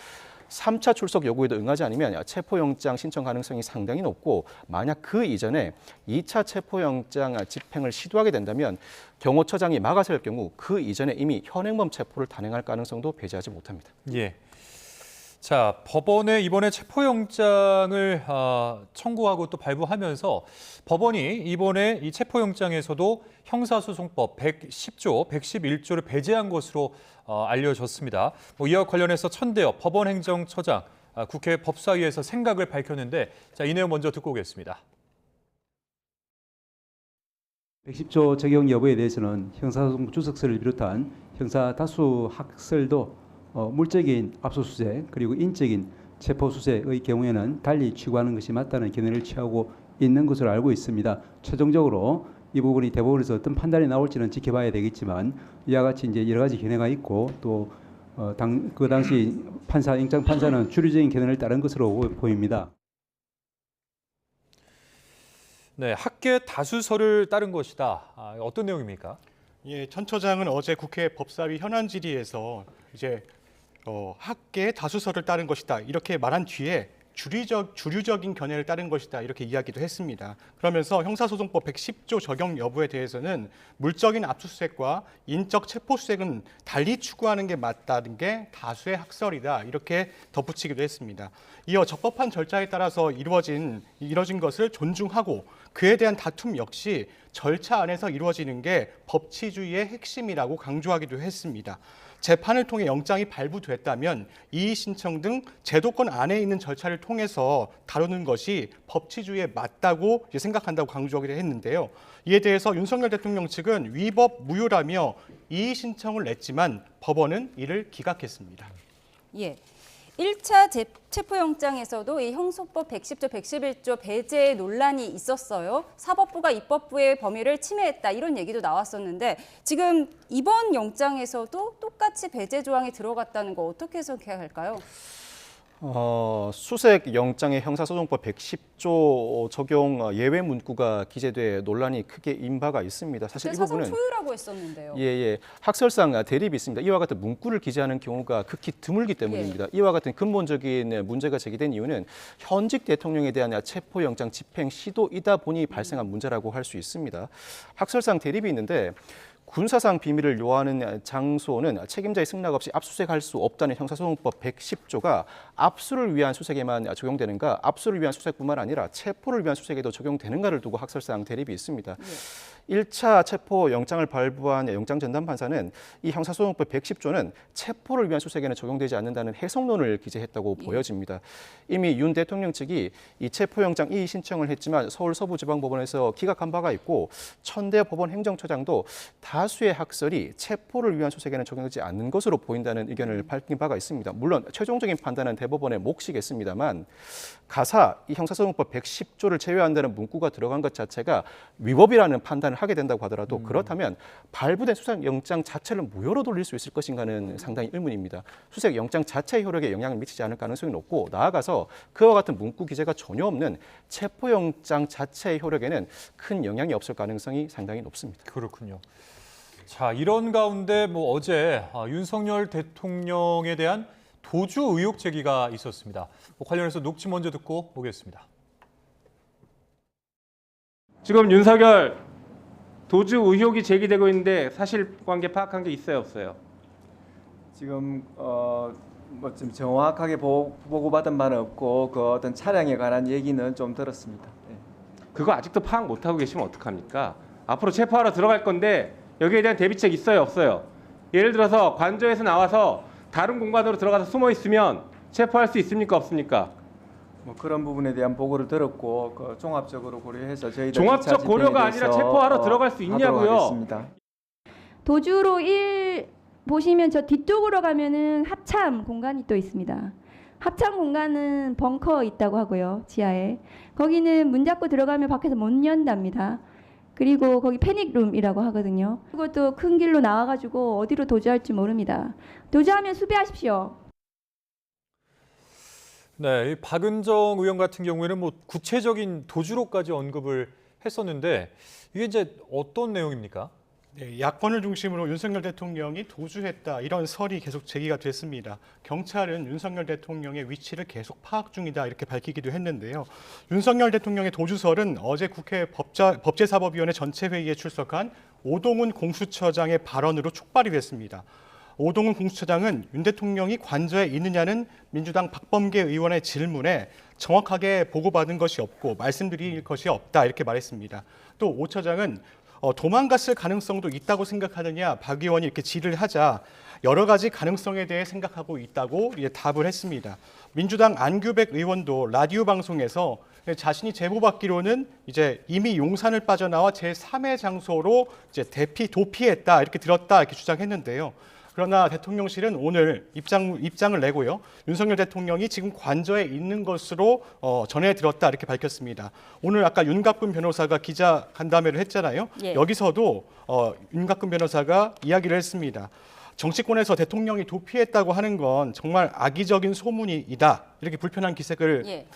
3차 출석 요구에도 응하지 않으면 체포영장 신청 가능성이 상당히 높고 만약 그 이전에 2차 체포영장 집행을 시도하게 된다면 경호처장이 막아설 경우 그 이전에 이미 현행범 체포를 단행할 가능성도 배제하지 못합니다. 예. 자, 법원에 이번에 체포영장을 청구하고 또 발부하면서 법원이 이번에 이 체포영장에서도 형사소송법 110조, 111조를 배제한 것으로 알려졌습니다. 이와 관련해서 천대엽 법원행정처장 국회 법사위에서 생각을 밝혔는데 자, 이 내용 먼저 듣고 오겠습니다. 110조 적용 여부에 대해서는 형사소송 주석서를 비롯한 형사 다수 학설도 물적인 압수수색 그리고 인적인 체포수색의 경우에는 달리 취구하는 것이 맞다는 견해를 취하고 있는 것으로 알고 있습니다. 최종적으로 이 부분이 대법원에서 어떤 판단이 나올지는 지켜봐야 되겠지만 이와 같이 이제 여러 가지 견해가 있고 또 그 당시 영장 판사는 주류적인 견해를 따른 것으로 보입니다. 네, 학계 다수설을 따른 것이다. 어떤 내용입니까? 예, 천 처장은 어제 국회 법사위 현안 질의에서 이제 학계의 다수설을 따른 것이다 이렇게 말한 뒤에 주류적인 견해를 따른 것이다 이렇게 이야기도 했습니다. 그러면서 형사소송법 110조 적용 여부에 대해서는 물적인 압수수색과 인적 체포수색은 달리 추구하는 게 맞다는 게 다수의 학설이다 이렇게 덧붙이기도 했습니다. 이어 적법한 절차에 따라서 이루어진 것을 존중하고 그에 대한 다툼 역시 절차 안에서 이루어지는 게 법치주의의 핵심이라고 강조하기도 했습니다. 재판을 통해 영장이 발부됐다면 이의 신청 등 제도권 안에 있는 절차를 통해서 다루는 것이 법치주의에 맞다고 생각한다고 강조하기도 했는데요. 이에 대해서 윤석열 대통령 측은 위법 무효라며 이의 신청을 냈지만 법원은 이를 기각했습니다. 예. 1차 체포영장에서도 이 형소법 110조, 111조 배제 논란이 있었어요. 사법부가 입법부의 범위를 침해했다 이런 얘기도 나왔었는데 지금 이번 영장에서도 똑같이 배제 조항이 들어갔다는 거 어떻게 해석해야 할까요? 수색 영장의 형사소송법 110조 적용 예외 문구가 기재돼 논란이 크게 인바가 있습니다. 사실 이 부분은 사상 초유라고 했었는데요. 예, 학설상 대립이 있습니다. 이와 같은 문구를 기재하는 경우가 극히 드물기 때문입니다. 이와 같은 근본적인 문제가 제기된 이유는 현직 대통령에 대한 체포영장 집행 시도이다 보니 발생한 문제라고 할 수 있습니다. 학설상 대립이 있는데 군사상 비밀을 요하는 장소는 책임자의 승낙 없이 압수수색할 수 없다는 형사소송법 110조가 압수를 위한 수색에만 적용되는가, 압수를 위한 수색뿐만 아니라 체포를 위한 수색에도 적용되는가를 두고 학설상 대립이 있습니다. 1차 체포 영장을 발부한 영장전담판사는 이 형사소송법 110조는 체포를 위한 수색에는 적용되지 않는다는 해석론을 기재했다고 보여집니다. 이미 윤 대통령 측이 이 체포영장 이의 신청을 했지만 서울 서부지방법원에서 기각한 바가 있고 천대엽 법원 행정처장도 다수의 학설이 체포를 위한 수색에는 적용되지 않는 것으로 보인다는 의견을 밝힌 바가 있습니다. 물론 최종적인 판단은 대법원의 몫이겠습니다만 가사 이 형사소송법 110조를 제외한다는 문구가 들어간 것 자체가 위법이라는 판단을 하게 된다고 하더라도 그렇다면 발부된 수색영장 자체를 무효로 돌릴 수 있을 것인가는 상당히 의문입니다. 수색영장 자체의 효력에 영향을 미치지 않을 가능성이 높고 나아가서 그와 같은 문구 기재가 전혀 없는 체포영장 자체의 효력에는 큰 영향이 없을 가능성이 상당히 높습니다. 그렇군요. 자, 이런 가운데 어제 윤석열 대통령에 대한 도주 의혹 제기가 있었습니다. 관련해서 녹취 먼저 듣고 오겠습니다. 지금 윤석열 도주 의혹이 제기되고 있는데 사실관계 파악한 게 있어요, 없어요? 지금 좀 정확하게 보고받은 바는 없고 그 어떤 차량에 관한 얘기는 좀 들었습니다. 네. 그거 아직도 파악 못하고 계시면 어떡합니까? 앞으로 체포하러 들어갈 건데 여기에 대한 대비책 있어요, 없어요? 예를 들어서 관저에서 나와서 다른 공간으로 들어가서 숨어 있으면 체포할 수 있습니까, 없습니까? 그런 부분에 대한 보고를 들었고 종합적으로 고려해서 저희들 종합적 고려가 아니라 체포하러 들어갈 수 있냐고요. 도주로 보시면 저 뒤쪽으로 가면은 합참 공간이 또 있습니다. 합참 공간은 벙커 있다고 하고요, 지하에. 거기는 문 잡고 들어가면 밖에서 못 연답니다. 그리고 거기 패닉룸이라고 하거든요. 그것도 큰 길로 나와가지고 어디로 도주할지 모릅니다. 도주하면 수배하십시오. 네, 박은정 의원 같은 경우에는 구체적인 도주로까지 언급을 했었는데 이게 이제 어떤 내용입니까? 네, 야권을 중심으로 윤석열 대통령이 도주했다 이런 설이 계속 제기가 됐습니다. 경찰은 윤석열 대통령의 위치를 계속 파악 중이다 이렇게 밝히기도 했는데요. 윤석열 대통령의 도주설은 어제 국회 법제사법위원회 전체회의에 출석한 오동훈 공수처장의 발언으로 촉발이 됐습니다. 오동훈 공수처장은 윤 대통령이 관저에 있느냐는 민주당 박범계 의원의 질문에 정확하게 보고받은 것이 없고 말씀드릴 것이 없다 이렇게 말했습니다. 또 오 처장은 도망갔을 가능성도 있다고 생각하느냐 박 의원이 이렇게 질의를 하자 여러 가지 가능성에 대해 생각하고 있다고 답을 했습니다. 민주당 안규백 의원도 라디오 방송에서 자신이 제보받기로는 이제 이미 용산을 빠져나와 제3의 장소로 이제 도피했다 이렇게 들었다 이렇게 주장했는데요. 그러나 대통령실은 오늘 입장을 내고요. 윤석열 대통령이 지금 관저에 있는 것으로 전해 들었다 이렇게 밝혔습니다. 오늘 아까 윤갑근 변호사가 기자 간담회를 했잖아요. 예. 여기서도 윤갑근 변호사가 이야기를 했습니다. 정치권에서 대통령이 도피했다고 하는 건 정말 악의적인 소문이다. 이렇게 불편한 기색을 예.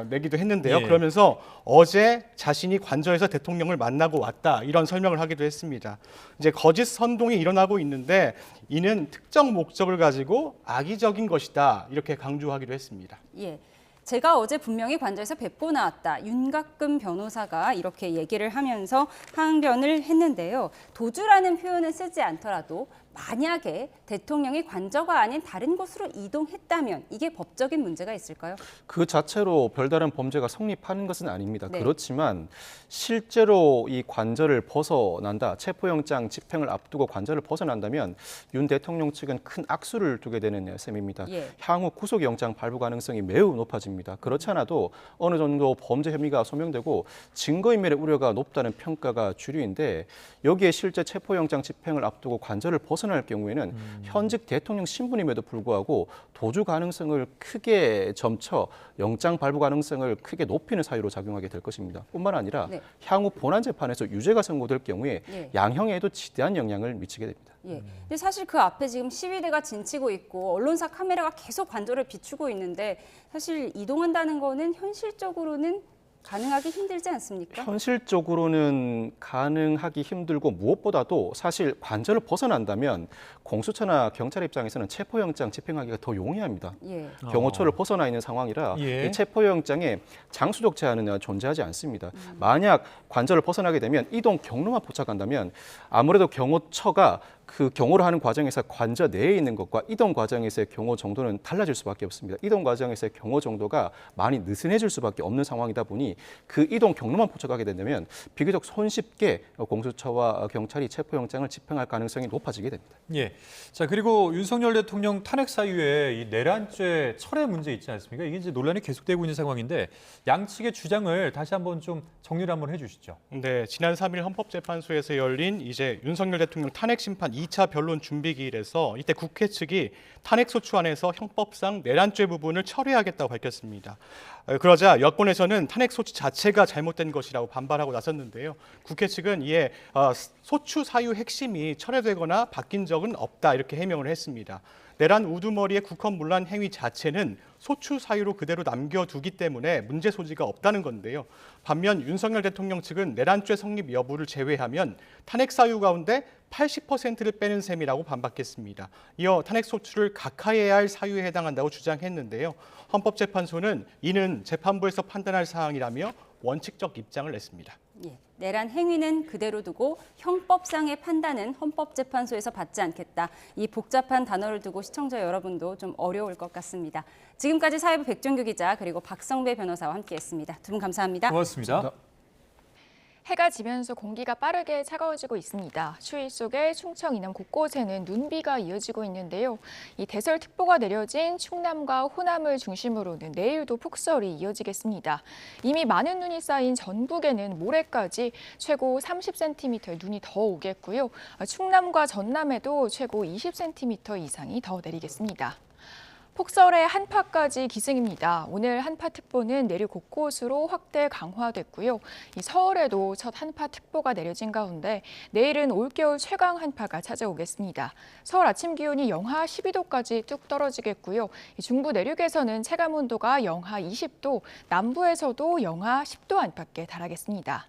내기도 했는데요. 예. 그러면서 어제 자신이 관저에서 대통령을 만나고 왔다 이런 설명을 하기도 했습니다. 이제 거짓 선동이 일어나고 있는데 이는 특정 목적을 가지고 악의적인 것이다 이렇게 강조하기도 했습니다. 예. 제가 어제 분명히 관저에서 뵙고 나왔다. 윤갑근 변호사가 이렇게 얘기를 하면서 항변을 했는데요. 도주라는 표현을 쓰지 않더라도 만약에 대통령이 관저가 아닌 다른 곳으로 이동했다면 이게 법적인 문제가 있을까요? 그 자체로 별다른 범죄가 성립하는 것은 아닙니다. 네. 그렇지만 실제로 이 관저를 벗어난다, 체포영장 집행을 앞두고 관저를 벗어난다면 윤 대통령 측은 큰 악수를 두게 되는 셈입니다. 예. 향후 구속영장 발부 가능성이 매우 높아집니다. 그렇지 않아도 어느 정도 범죄 혐의가 소명되고 증거인멸의 우려가 높다는 평가가 주류인데 여기에 실제 체포영장 집행을 앞두고 관저를 벗어날 경우에는 현직 대통령 신분임에도 불구하고 도주 가능성을 크게 점쳐 영장 발부 가능성을 크게 높이는 사유로 작용하게 될 것입니다. 뿐만 아니라 네. 향후 본안 재판에서 유죄가 선고될 경우에 예. 양형에도 지대한 영향을 미치게 됩니다. 예. 근데 사실 그 앞에 지금 시위대가 진치고 있고 언론사 카메라가 계속 관저를 비추고 있는데 사실 이동한다는 거는 현실적으로는 가능하기 힘들지 않습니까? 현실적으로는 가능하기 힘들고 무엇보다도 사실 관저를 벗어난다면 공수처나 경찰 입장에서는 체포영장 집행하기가 더 용이합니다. 예. 경호처를 벗어나 있는 상황이라 예. 이 체포영장에 장수적 제한은 존재하지 않습니다. 만약 관저를 벗어나게 되면 이동 경로만 포착한다면 아무래도 경호처가 그 경호를 하는 과정에서 관저 내에 있는 것과 이동 과정에서의 경호 정도는 달라질 수밖에 없습니다. 이동 과정에서의 경호 정도가 많이 느슨해질 수밖에 없는 상황이다 보니 그 이동 경로만 포착하게 된다면 비교적 손쉽게 공수처와 경찰이 체포영장을 집행할 가능성이 높아지게 됩니다. 예. 자, 그리고 윤석열 대통령 탄핵 사유에 이 내란죄 철회 문제 있지 않습니까? 이게 이제 논란이 계속되고 있는 상황인데 양측의 주장을 다시 한번 좀 정리를 한번 해주시죠. 네, 지난 3일 헌법재판소에서 열린 이제 윤석열 대통령 탄핵 심판 2차 변론 준비기일에서 이때 국회 측이 탄핵소추안에서 형법상 내란죄 부분을 철회하겠다고 밝혔습니다. 그러자 여권에서는 탄핵소추 자체가 잘못된 것이라고 반발하고 나섰는데요. 국회 측은 이에 소추 사유 핵심이 철회되거나 바뀐 적은 없다 이렇게 해명을 했습니다. 내란 우두머리의 국헌문란 행위 자체는 소추 사유로 그대로 남겨두기 때문에 문제 소지가 없다는 건데요. 반면 윤석열 대통령 측은 내란죄 성립 여부를 제외하면 탄핵 사유 가운데 80%를 빼는 셈이라고 반박했습니다. 이어 탄핵 소추를 각하해야 할 사유에 해당한다고 주장했는데요. 헌법재판소는 이는 재판부에서 판단할 사항이라며 원칙적 입장을 냈습니다. 예. 내란 행위는 그대로 두고 형법상의 판단은 헌법재판소에서 받지 않겠다. 이 복잡한 단어를 두고 시청자 여러분도 좀 어려울 것 같습니다. 지금까지 사회부 백종규 기자 그리고 박성배 변호사와 함께했습니다. 두 분 감사합니다. 고맙습니다. 해가 지면서 공기가 빠르게 차가워지고 있습니다. 추위 속에 충청 이남 곳곳에는 눈비가 이어지고 있는데요. 이 대설특보가 내려진 충남과 호남을 중심으로는 내일도 폭설이 이어지겠습니다. 이미 많은 눈이 쌓인 전북에는 모레까지 최고 30cm의 눈이 더 오겠고요. 충남과 전남에도 최고 20cm 이상이 더 내리겠습니다. 폭설의 한파까지 기승입니다. 오늘 한파특보는 내륙 곳곳으로 확대 강화됐고요. 이 서울에도 첫 한파특보가 내려진 가운데 내일은 올겨울 최강 한파가 찾아오겠습니다. 서울 아침 기온이 영하 12도까지 뚝 떨어지겠고요. 중부 내륙에서는 체감온도가 영하 20도, 남부에서도 영하 10도 안팎에 달하겠습니다.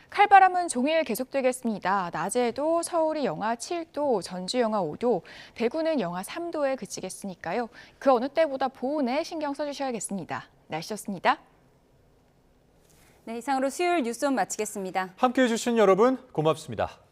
칼바람은 종일 계속되겠습니다. 낮에도 서울이 영하 7도, 전주 영하 5도, 대구는 영하 3도에 그치겠으니까요. 그 어느 때보다 보온에 신경 써주셔야겠습니다. 날씨였습니다. 네, 이상으로 수요일 뉴스온 마치겠습니다. 함께해 주신 여러분 고맙습니다.